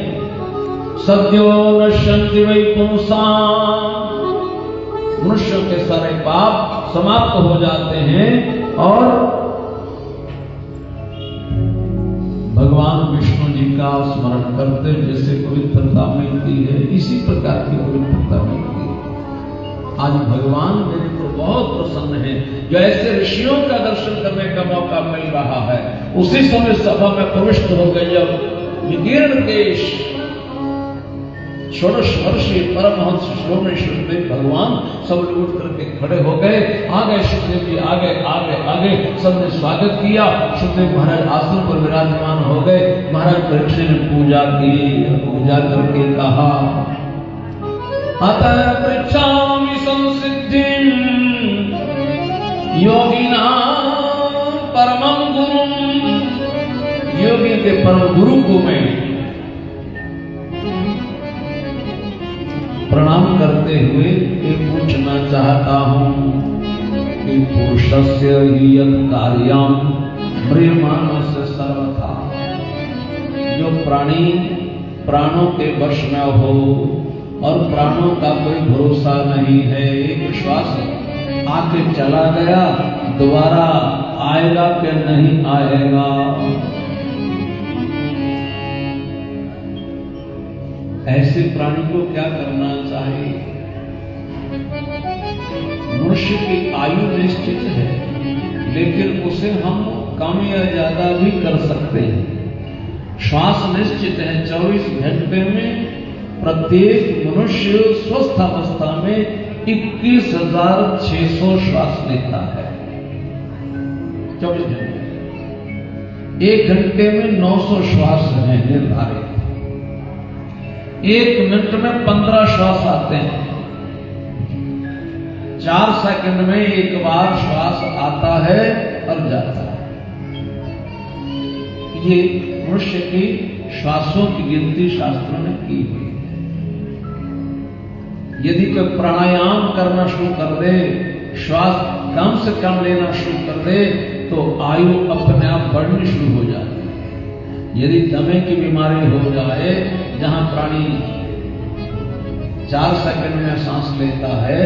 सद्यो नश्यन्ति वै पुंसाम्। मनुष्यों के सारे पाप समाप्त हो जाते हैं और भगवान विष्णु जी का स्मरण करते जैसे पवित्रता मिलती है, इसी प्रकार की पवित्रता मिलती है। आज भगवान मेरे को बहुत प्रसन्न है, जो ऐसे ऋषियों का दर्शन करने का मौका मिल रहा है। उसी समय सभा में प्रविष्ट हो गए जब विकीर्ण देश षोडश वर्षीय परमहंस श्रोमणी सुखदेव भगवान सब लोग उठ करके खड़े हो गए। आगे सुखदेव जी आगे आगे आगे सबने स्वागत किया। सुखदेव महाराज आसन पर विराजमान हो गए। महाराज परीक्षित ने पूजा की, पूजा करके कहा, अतः पृच्छामि संसिद्धिं योगिनां परमं गुरुं। योगी के परम गुरु को मैं प्रणाम करते हुए ये पूछना चाहता हूं कि पुरुषस्य हि यत् कार्यं म्रियमाणस्य सर्वथा। जो प्राणी प्राणों के वश में हो और प्राणों का कोई भरोसा नहीं है, एक श्वास आके चला गया, दोबारा आएगा कि नहीं आएगा। ऐसे प्राणी को क्या करना चाहिए? मनुष्य की आयु निश्चित है, लेकिन उसे हम कम या ज्यादा भी कर सकते हैं। श्वास निश्चित है, 24 घंटे में प्रत्येक मनुष्य स्वस्थ अवस्था में 21,600 श्वास लेता है 24 घंटे। 1 घंटे में 900 श्वास है निर्धारित। 1 मिनट में 15 श्वास आते हैं। 4 सेकंड में एक बार श्वास आता है और जाता है। ये मनुष्य की श्वासों की गिनती शास्त्रों ने की हुई है। यदि कोई प्राणायाम करना शुरू कर दे, श्वास कम से कम लेना शुरू कर दे, तो आयु अपने आप बढ़नी शुरू हो जाती है। यदि दमे की बीमारी हो जाए, जहां प्राणी 4 सेकंड में सांस लेता है,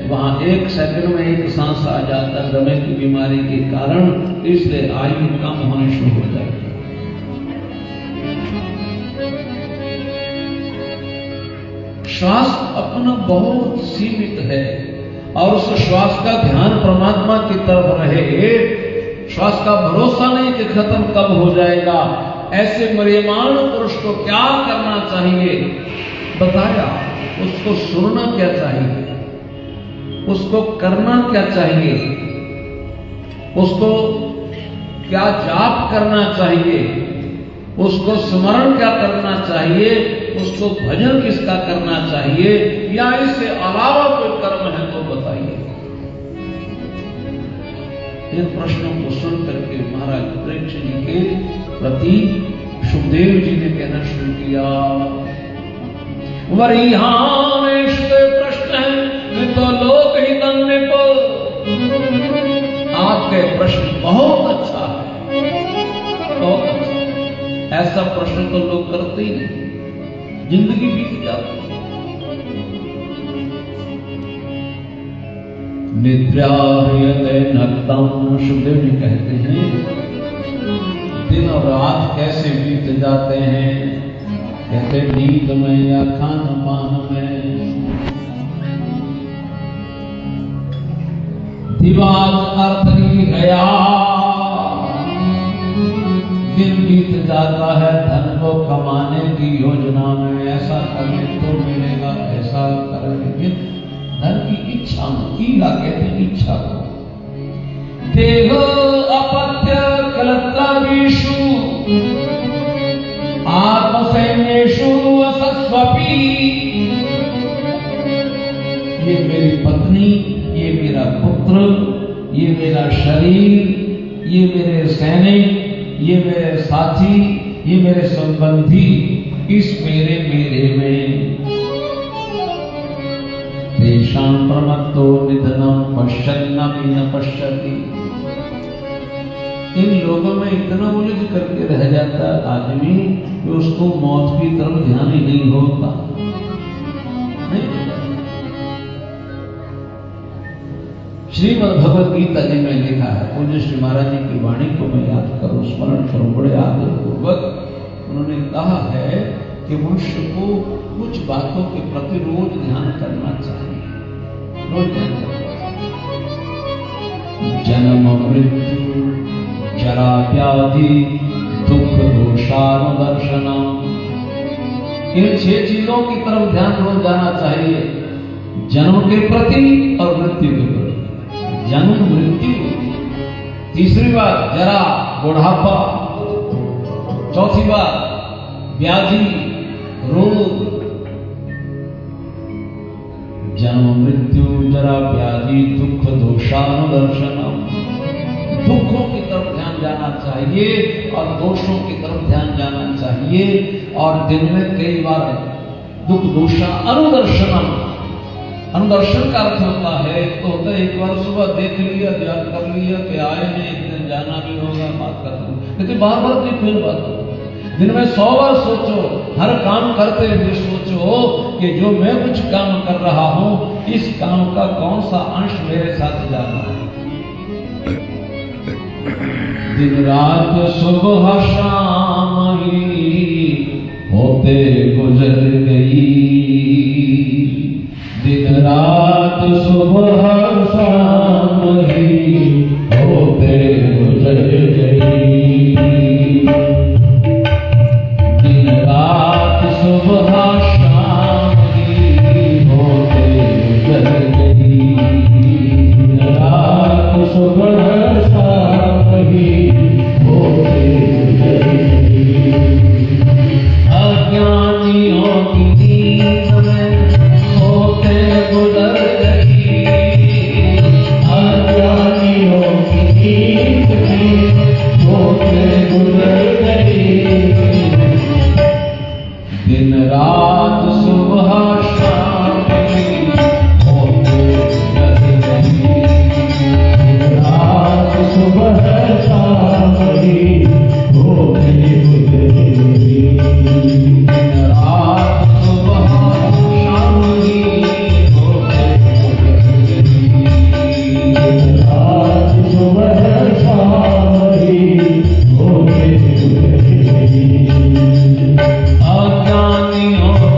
वहां 1 सेकंड में एक सांस आ जाता है दमे की बीमारी के कारण, इसलिए आयु कम होनी शुरू हो जाती है। श्वास अपना बहुत सीमित है और उस श्वास का ध्यान परमात्मा की तरफ रहे। श्वास का भरोसा नहीं कि खत्म कब हो जाएगा। ऐसे मरियमान पुरुष को क्या करना चाहिए बताया। उसको सुनना क्या चाहिए, उसको करना क्या चाहिए, उसको क्या जाप करना चाहिए, उसको स्मरण क्या करना चाहिए, उसको भजन किसका करना चाहिए, या इससे अलावा कोई कर्म है तो बताइए। इन प्रश्नों को सुन करके महाराज परीक्षित जी के प्रति सुखदेव जी ने कहना शुरू किया, वरिहान प्रश्न है तो लोक ही करने को। आपके प्रश्न बहुत अच्छा है, बहुत अच्छा। ऐसा प्रश्न तो लोग करते ही नहीं, जिंदगी बीत जाती। निद्रायते नक्तम, सुखदेव जी कहते हैं दिन और रात कैसे बीत जाते हैं। कहते नींद में या खान पान में, दिवाज अर्थ ही गया, जाता है धन को कमाने की योजना में, ऐसा करें तो मिलेगा, ऐसा करें, लेकिन धन की इच्छा में, कीड़ा कहते हैं इच्छा को। देहो अपत्य कलत्रादिषु आत्मसैन्येषु असस्वपी। ये मेरी पत्नी, ये मेरा पुत्र, ये मेरा शरीर, ये मेरे सैनिक, ये मेरे साथी, ये मेरे संबंधी, इस मेरे में तेषां प्रमत्तो निधनं पश्यन्नपि न पश्यति। इन लोगों में इतना उलझ करके रह जाता है आदमी कि उसको मौत की तरफ ध्यान ही नहीं होता। श्रीमद् भगवद गीता जी में लिखा है, पूज्य श्री महाराज जी की वाणी को मैं याद करूं, स्मरण करूं बड़े आदर पूर्वक। उन्होंने कहा है कि मनुष्य को कुछ बातों के प्रति रोज ध्यान करना चाहिए, रोज ध्यान करना चाहिए। जन्म मृत्यु जरा व्याधि दुख दोषानुदर्शनम, इन 6 चीजों की तरफ ध्यान रोज जाना चाहिए। जन्म के प्रति और मृत्यु के प्रति। जन्म मृत्यु, तीसरी बात जरा बुढ़ापा, चौथी बात व्याधि रोग। जन्म मृत्यु जरा व्याधि दुख दोषानुदर्शनम, दुखों की तरफ ध्यान जाना चाहिए और दोषों की तरफ ध्यान जाना चाहिए। और दिन में कई बार दुख दोषा अनुदर्शनम, अनुदर्शन का अर्थ होता है तो होता है एक बार सुबह देख लिया, ध्यान कर लिया कि आए हैं, एक दिन जाना भी होगा, बात कर दूं, लेकिन बार बार देखो इन बातों को। दिन में 100 बार सोचो, हर काम करते हुए सोचो कि जो मैं कुछ काम कर रहा हूं, इस काम का कौन सा अंश मेरे साथ जाना है। दिन रात सुबह शाम ही होते गुजर गई, दिन रात सुबह शाम ही होते गुजर गई, दिन रात सुबह शाम ही होते गुजर गई, दिन रात सुबह शाम ही होते गुजर गई। अज्ञानियों की नींद में होते गुजर गई, अज्ञानियों की नींद में होते गुजर गई, दिन रात सुबह शाम ही होते गुजर गई, दिन रात सुबह शाम ही होते गुजर गई, दिन रात सुबह शाम ही होते गुजर गई, दिन रात सुबह शाम ही होते गुजर गई। अज्ञानियों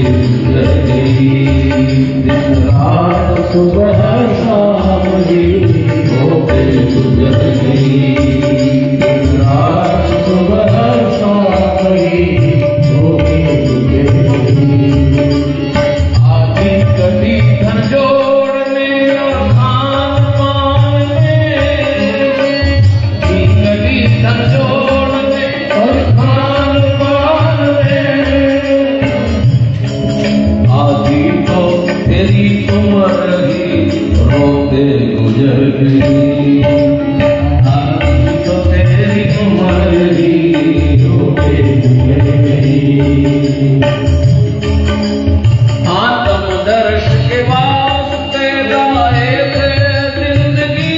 गुजर गई। दिन रात सुबह शाम ही होके गुजर गई। दिन रात सुबह शाम ही होके गुजर गई। आधी कटी धन जोड़ने और खान पान में, आधी कटी धन जोड़ने और खान पान में, आधी तो तेरी उम्र ही रोते गुजर गई। आधी तो तेरी उम्र ही रोते गुजर गई। आत्मदर्श के वास्ते गाए थे जिंदगी,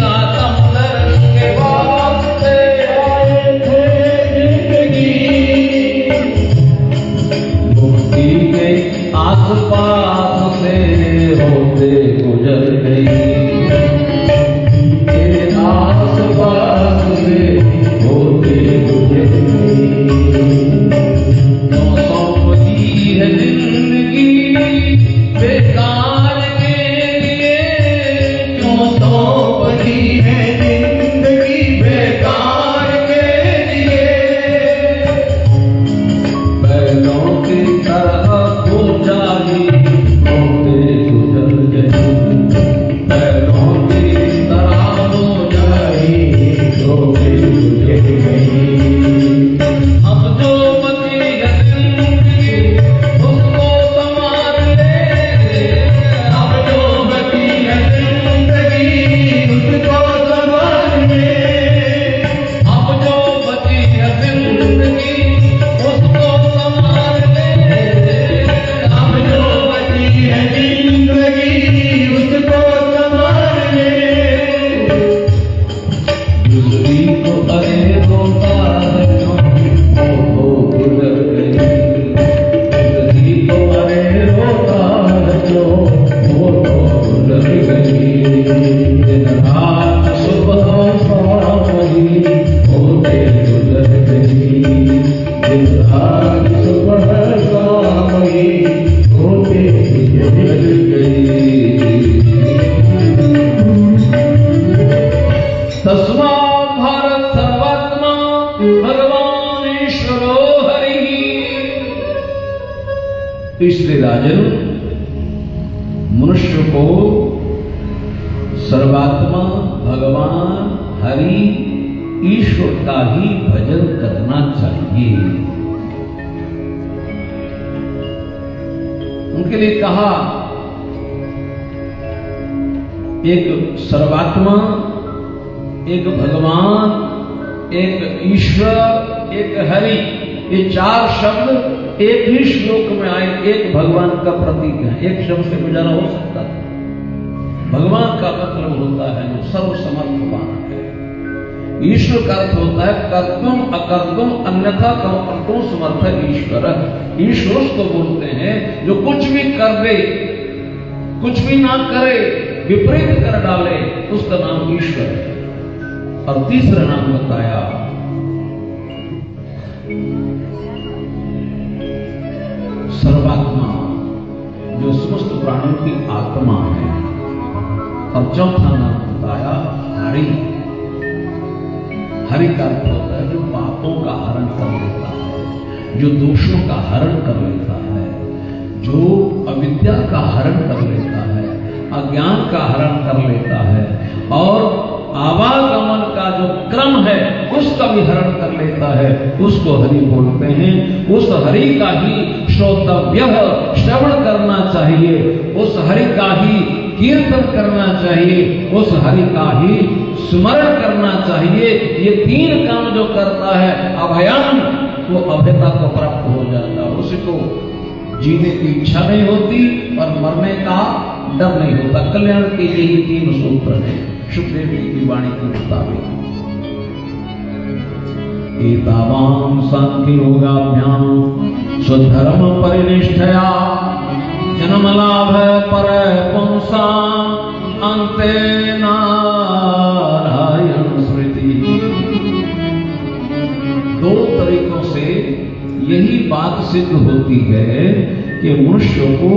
आत्मदर्श के वास्ते आए थे जिंदगी। मुक्ति के आस पास से होते गुजर गई। के आस पास से होते गुजर गई। सौंपी है जिंदगी बेकार के लिए, क्यों सौंपी है जिंदगी बेकार के लिए। बैलों की तरह तू जागी होते गुजर गई। बैलों की तरह तू जागी होते गुजर गई। अब जो बची है जिंदगी उसको संवार ले, अब जो बची है जिंदगी उसको संभाल ले। अब जो बची है जिंदगी उसको संवार ले, अब जो बची है जिंदगी उसको संभाल ले। दूसरी को अरे रोता है क्यों वो गुजर गई। दूसरी को अरे रोता है क्यों वो गुजर गई। दिन रात सुबह शाम ही होते गुजर गई। दिन रात सुबह शाम ही होते गुजर गई। तस्मा भारत सर्वात्मा भगवान ईश्वरो हरि। इसलिए राजन, मनुष्य को सर्वात्मा भगवान हरि ईश्वर का ही भजन करना चाहिए। उनके लिए कहा, एक सर्वात्मा, एक भगवान, एक ईश्वर, एक हरि, ये चार शब्द एक ही श्लोक में आए, एक भगवान का प्रतीक है। एक शब्द से गुजारा हो सकता है। भगवान का मतलब होता है जो सर्वसमर्थवान है। ईश्वर का अर्थ होता है कर्तुम अकर्तुम अन्यथा कर्तुम समर्थ ईश्वर। ईश्वर उसको बोलते हैं जो कुछ भी कर दे, कुछ भी ना करे, विपरीत कर डाले, उसका नाम ईश्वर है। और तीसरा नाम बताया सर्वात्मा, जो समस्त प्राणियों की आत्मा है। और चौथा नाम बताया हरि। हरि का अर्थ होता है जो पापों का हरण कर लेता है, जो दोषों का हरण कर लेता है, जो अविद्या का हरण कर लेता है, अज्ञान का हरण कर लेता है, और आवागमन का जो क्रम है उसका भी हरण कर लेता है, उसको हरि बोलते हैं। उस हरि का ही श्रोतव्य श्रवण करना चाहिए, उस हरि का ही कीर्तन करना चाहिए, उस हरि का ही स्मरण करना चाहिए। ये तीन काम जो करता है अभयम, वो अभयता को प्राप्त हो जाता है। उसको जीने की इच्छा नहीं होती और मरने का डर नहीं होता। कल्याण के यही तीन सूत्र हैं सुखदेव जी की वाणी के मुताबिक। एतावां सांख्य योगाभ्याम स्वधर्म परिनिष्ठया जन्म लाभ पर पुंसाम अंते नारायण स्मृति। दो तरीकों से यही बात सिद्ध होती है कि मनुष्य को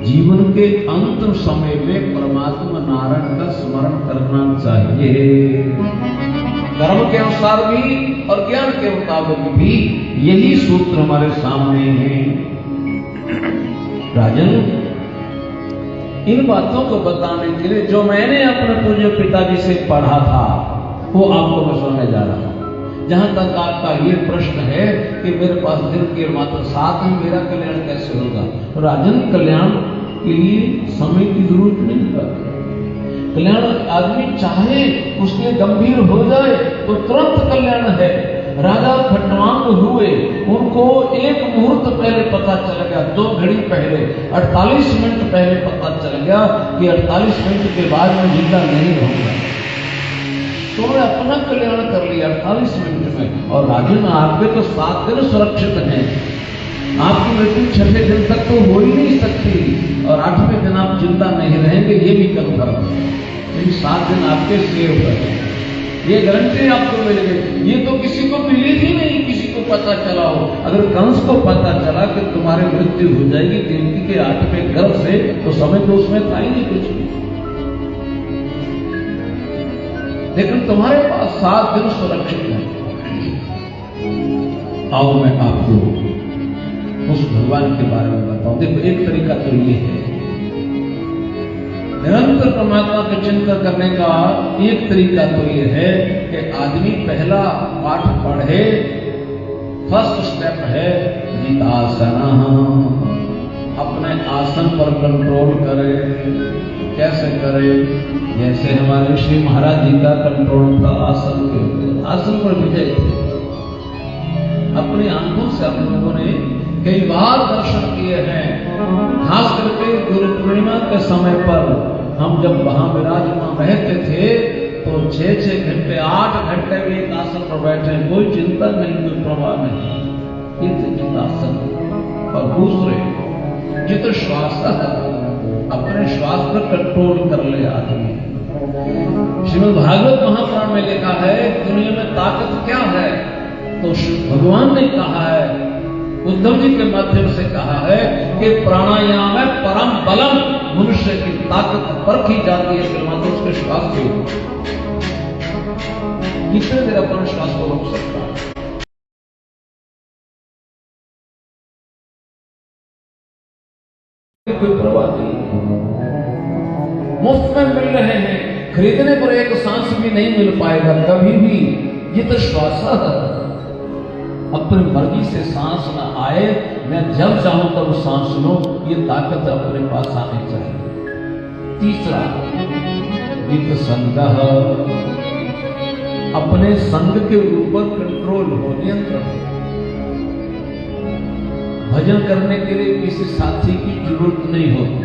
जीवन के अंत समय में परमात्मा नारायण का स्मरण करना चाहिए। कर्म के अनुसार भी और ज्ञान के मुताबिक भी यही सूत्र हमारे सामने है। राजन, इन बातों को बताने के लिए जो मैंने अपने पूज्य पिताजी से पढ़ा था वो आपको मैं सुनाने जा रहा हूं। जहां तक आपका ये प्रश्न है कि मेरे पास दिन के मात्र 7 है, मेरा कल्याण कैसे होगा? राजन, कल्याण के लिए समय की जरूरत नहीं पड़ती। कल्याण आदमी चाहे उसके गंभीर हो जाए तो तुरंत कल्याण है। राजा खटवांग हुए, उनको एक मुहूर्त पहले पता चल गया, 2 घड़ी पहले, 48 मिनट पहले पता चल गया कि 48 मिनट के बाद मैं जिंदा नहीं रहूंगा। तो उन्होंने अपना कल्याण कर लिया 48 मिनट में। और राजन, आपके तो 7 दिन सुरक्षित हैं। आपकी मृत्यु 6वें दिन तक तो हो ही नहीं सकती और 8वें दिन आप जिंदा नहीं रहेंगे, ये भी कन्फर्म है। इन 7 दिन आपके सेव है, ये गारंटी आपको मिल गई। ये तो किसी को मिली ही नहीं, किसी को पता चला हो। अगर कंस को पता चला कि तुम्हारी मृत्यु हो जाएगी देवकी के 8वें गर्भ से, तो समय तो उसमें था ही नहीं कुछ भी। लेकिन तुम्हारे पास 7 दिन सुरक्षित है। आओ मैं आपको उस भगवान के बारे में बताऊं। देखो, एक तरीका तो ये है, निरंतर परमात्मा का चिंतन करने का एक तरीका तो ये है कि आदमी पहला पाठ पढ़े। फर्स्ट स्टेप है जितासना, अपने आसन पर कंट्रोल करे। कैसे करे? जैसे हमारे श्री महाराज जी का कंट्रोल था आसन के ऊपर, आसन पर विजय थे। अपनी आंखों से हम लोगों ने कई बार दर्शन किए हैं। खास करके गुरु पूर्णिमा के समय पर हम जब वहां विराजमान रहते थे तो 6-6 घंटे 8 घंटे भी एक आसन पर बैठे, कोई चिंता नहीं, कोई प्रवाह नहीं। ये जितासन। और दूसरे जित श्वास, अपने श्वास पर कंट्रोल कर ले आदमी। श्रीमद् भागवत महापुराण में लिखा है दुनिया में ताकत क्या है, तो भगवान ने कहा है, उद्धव जी के माध्यम से कहा है कि प्राणायाम है परम बलम। मनुष्य की ताकत परखी जाती है मात्र उसके श्वास से। कितने देर अपने श्वास को रोक सकता है? कोई परवाह नहीं, मुफ्त में मिल रहे हैं। खरीदने पर एक सांस भी नहीं मिल पाएगा कभी भी। ये तो श्वास है। अपनी मर्जी से सांस न आए, मैं जब चाहूं तब सांस लो, ये ताकत अपने पास आनी चाहिए। तीसरा जित संग, अपने संग के ऊपर कंट्रोल हो, नियंत्रण। भजन करने के लिए किसी साथी की जरूरत नहीं होती।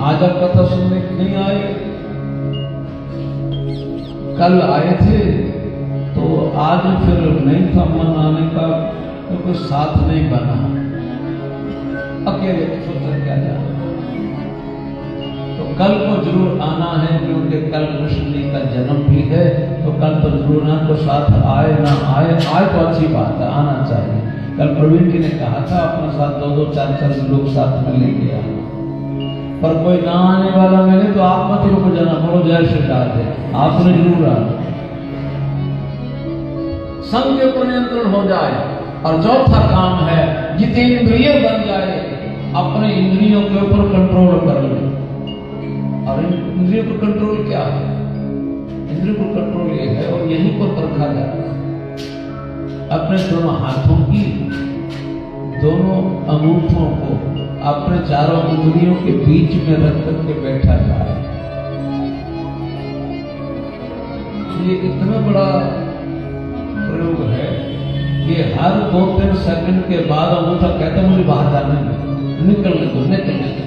आज आप कथा सुनने नहीं आए, कल आए थे तो आज फिर नहीं था मन आने का, तो कोई साथ नहीं बना। अकेले तो सोच क्या जाना। तो कल को जरूर आना है, क्योंकि कल कृष्ण जी का जन्म भी है। तो कल तो जरूर ना, तो साथ आए ना आए, आए तो अच्छी बात है, आना चाहिए। कल प्रवीण जी ने कहा था अपने साथ 2-2, 4-4 लोग साथ में ले गया। पर कोई ना आने वाला मिले तो आप मत रुक जाना, बोलो जय श्री राधे, आपने जरूर आना। संग के ऊपर नियंत्रण हो जाए। और चौथा काम है जितेंद्रिय बन जाए, अपने इंद्रियों के ऊपर कंट्रोल कर ले। और इंद्रियों पर कंट्रोल क्या है? इंद्रियों पर कंट्रोल ये है, और यहीं पर परखा जाता है। अपने दोनों हाथों की, दोनों अंगूठों को अपने चारों उंगलियों के बीच में रख करके बैठा जाए। ये इतना बड़ा प्रयोग है कि हर 2-3 सेकंड के बाद अंगूठा कहता मुझे बाहर जाने दो, निकलने दो, निकलने दो।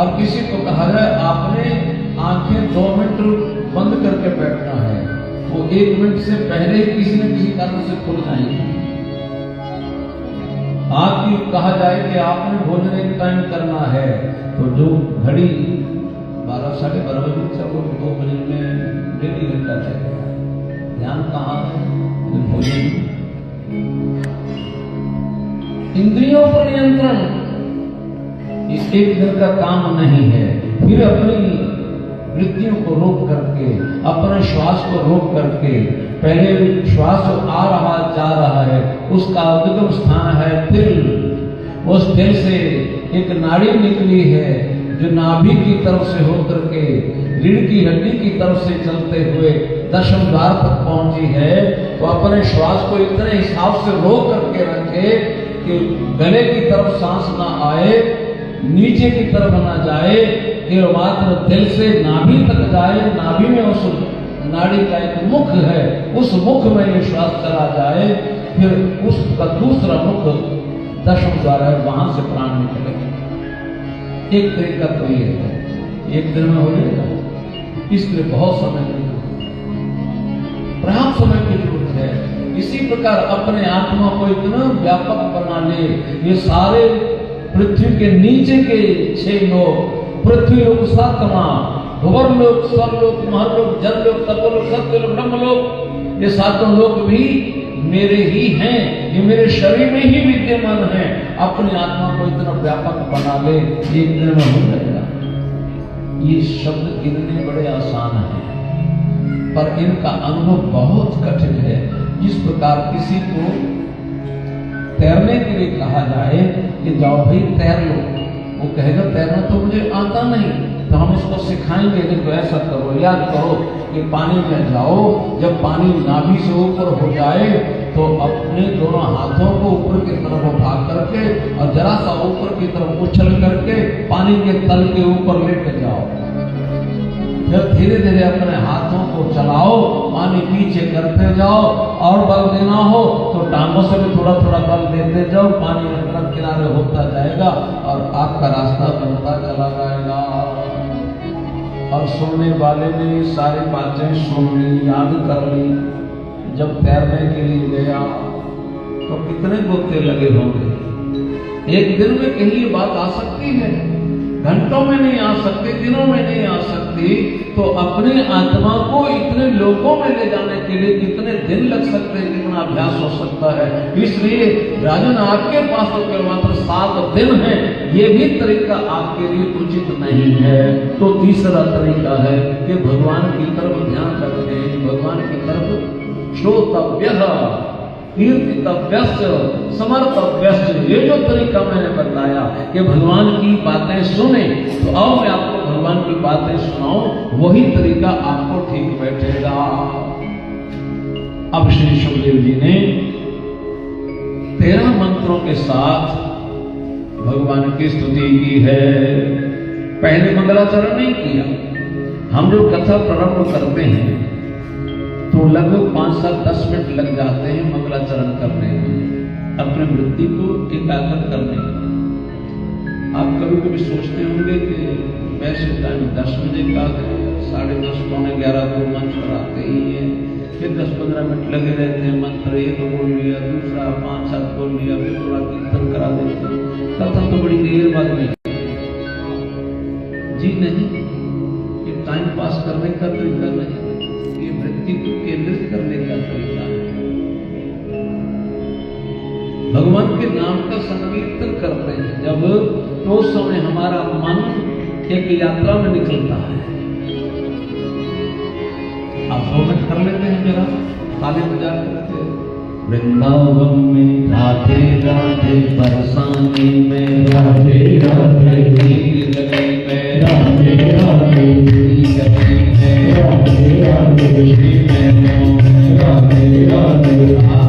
और किसी को कहा जाए आपने आंखें 2 मिनट बंद करके बैठना है, वो 1 मिनट से पहले किसी न किसी कारण से खुल जाएंगे। आपकी कहा जाए कि आपने भोजन एक टाइम करना है, तो जो घड़ी 12, साढ़े 12 बजे से वो 2 बजे में 1.5 घंटा चलेगा। ध्यान कहाँ है? भोजन। इंद्रियों पर नियंत्रण इस एक दिन का काम नहीं है। फिर अपनी वृत्तियों को रोक करके, अपने श्वास को रोक करके, पहले श्वास आ रहा जा रहा है, उसका उद्गम स्थान है दिल। उस दिल से एक नाड़ी निकली है जो नाभि की तरफ से होकर के रीढ़ की हड्डी की तरफ से चलते हुए दशम द्वार तक पहुंची है। तो अपने श्वास को इतने हिसाब से रोक करके रखे कि गले की तरफ सांस ना आए, नीचे की तरफ ना जाए, केवल मात्र दिल से नाभि तक जाए। नाभि में उस नाड़ी का एक मुख है, उस मुख में ये श्वास चला जाए, फिर उसका दूसरा मुख दशम द्वार है, वहां से प्राण निकलेगा। एक तरीका तो ये है, एक दिन में हो जाएगा, इसलिए बहुत समय की पर्याप्त समय की जरूरत है। इसी प्रकार अपने आत्मा को इतना व्यापक बना ले, ये सारे पृथ्वी के नीचे के 6 लोक, पृथ्वी लोक, सातवां, भुवन लोक, स्वर्लोक, महलोक, जललोक, तपोलोक, सत्यलोक, ब्रह्मलोक, ये सातों लोक भी मेरे ही हैं, ये मेरे शरीर में ही विद्यमान है। अपनी आत्मा को इतना व्यापक बना ले, एक दिन में हो जाएगा। ये शब्द गिनने बड़े आसान हैं, पर इनका अनुभव बहुत कठिन है। जिस प्रकार किसी को तैरने के लिए कहा जाए कि जाओ भाई तैर लो, वो कहेगा तैरना तो मुझे आता नहीं, तो हम इसको सिखाएंगे। देखो ऐसा करो, याद करो कि पानी में जाओ, जब पानी नाभि से ऊपर हो जाए तो अपने दोनों हाथों को ऊपर की तरफ उठा करके और जरा सा ऊपर की तरफ उछल करके पानी के तल के ऊपर लेट जाओ। जब धीरे धीरे अपने हाथों को चलाओ, पानी पीछे करते जाओ, और बल देना हो तो टांगों से भी थोड़ा थोड़ा बल देते जाओ, पानी अपना किनारे होता जाएगा और आपका रास्ता बनता चला जाएगा। और सुनने वाले ने सारी बातें सुन ली, याद कर ली। जब तैरने के लिए गया तो कितने गोते लगे होंगे। एक दिन में कहीं ये बात आ सकती है, घंटों में नहीं आ सकती, दिनों में नहीं आ सकती। तो अपने आत्मा को इतने लोगों में ले जाने के लिए कितने दिन लग सकते हैं, कितना अभ्यास हो सकता है। इसलिए राजन आपके पास तो केवल मात्र 7 दिन है, ये भी तरीका आपके लिए उचित नहीं है। तो तीसरा तरीका है कि भगवान की तरफ ध्यान रखें, भगवान की तरफ श्रोतव्य, कीर्तितव्य, समर्थव्य। ये जो तरीका मैंने बताया कि भगवान की बातें सुने, तो आओ मैं आपको भगवान की बातें सुनाऊं, वही तरीका आपको ठीक बैठेगा। अब श्री सुखदेव जी ने 13 मंत्रों के साथ भगवान की स्तुति की है। पहले मंगलाचरण नहीं किया। हम जो कथा प्रारंभ करते हैं तो लगभग 5 से 10 मिनट लग जाते हैं मंगलाचरण करने में, अपने वृत्ति को एकाग्र करने में। आप कभी कभी सोचते होंगे कि वैसे टाइम 10 बजे का है, 10:30, पौने 11 को मंच पर आते ही है, फिर 10-15 मिनट लगे रहते हैं। मंत्र एक बोल लिया, दूसरा 5-7 बोल लिया, फिर थोड़ा कीर्तन करा देते हैं। कथा तो बड़ी देर बाद में जी नहीं, ये टाइम पास करने का तरीका नहीं, ये वृत्ति को केंद्रित करने का तरीका है। भगवान के नाम का संकीर्तन करते हैं जब, तो उस समय हमारा मन एक यात्रा में निकलता है। आप 2 मिनट कर लेते हैं जरा, ताली बजा करके। वृंदावन में राधे राधे, बरसाने में राधे राधे, नीर गली में राधे राधे, गली में राधे राधे, श्री में राधे राधे।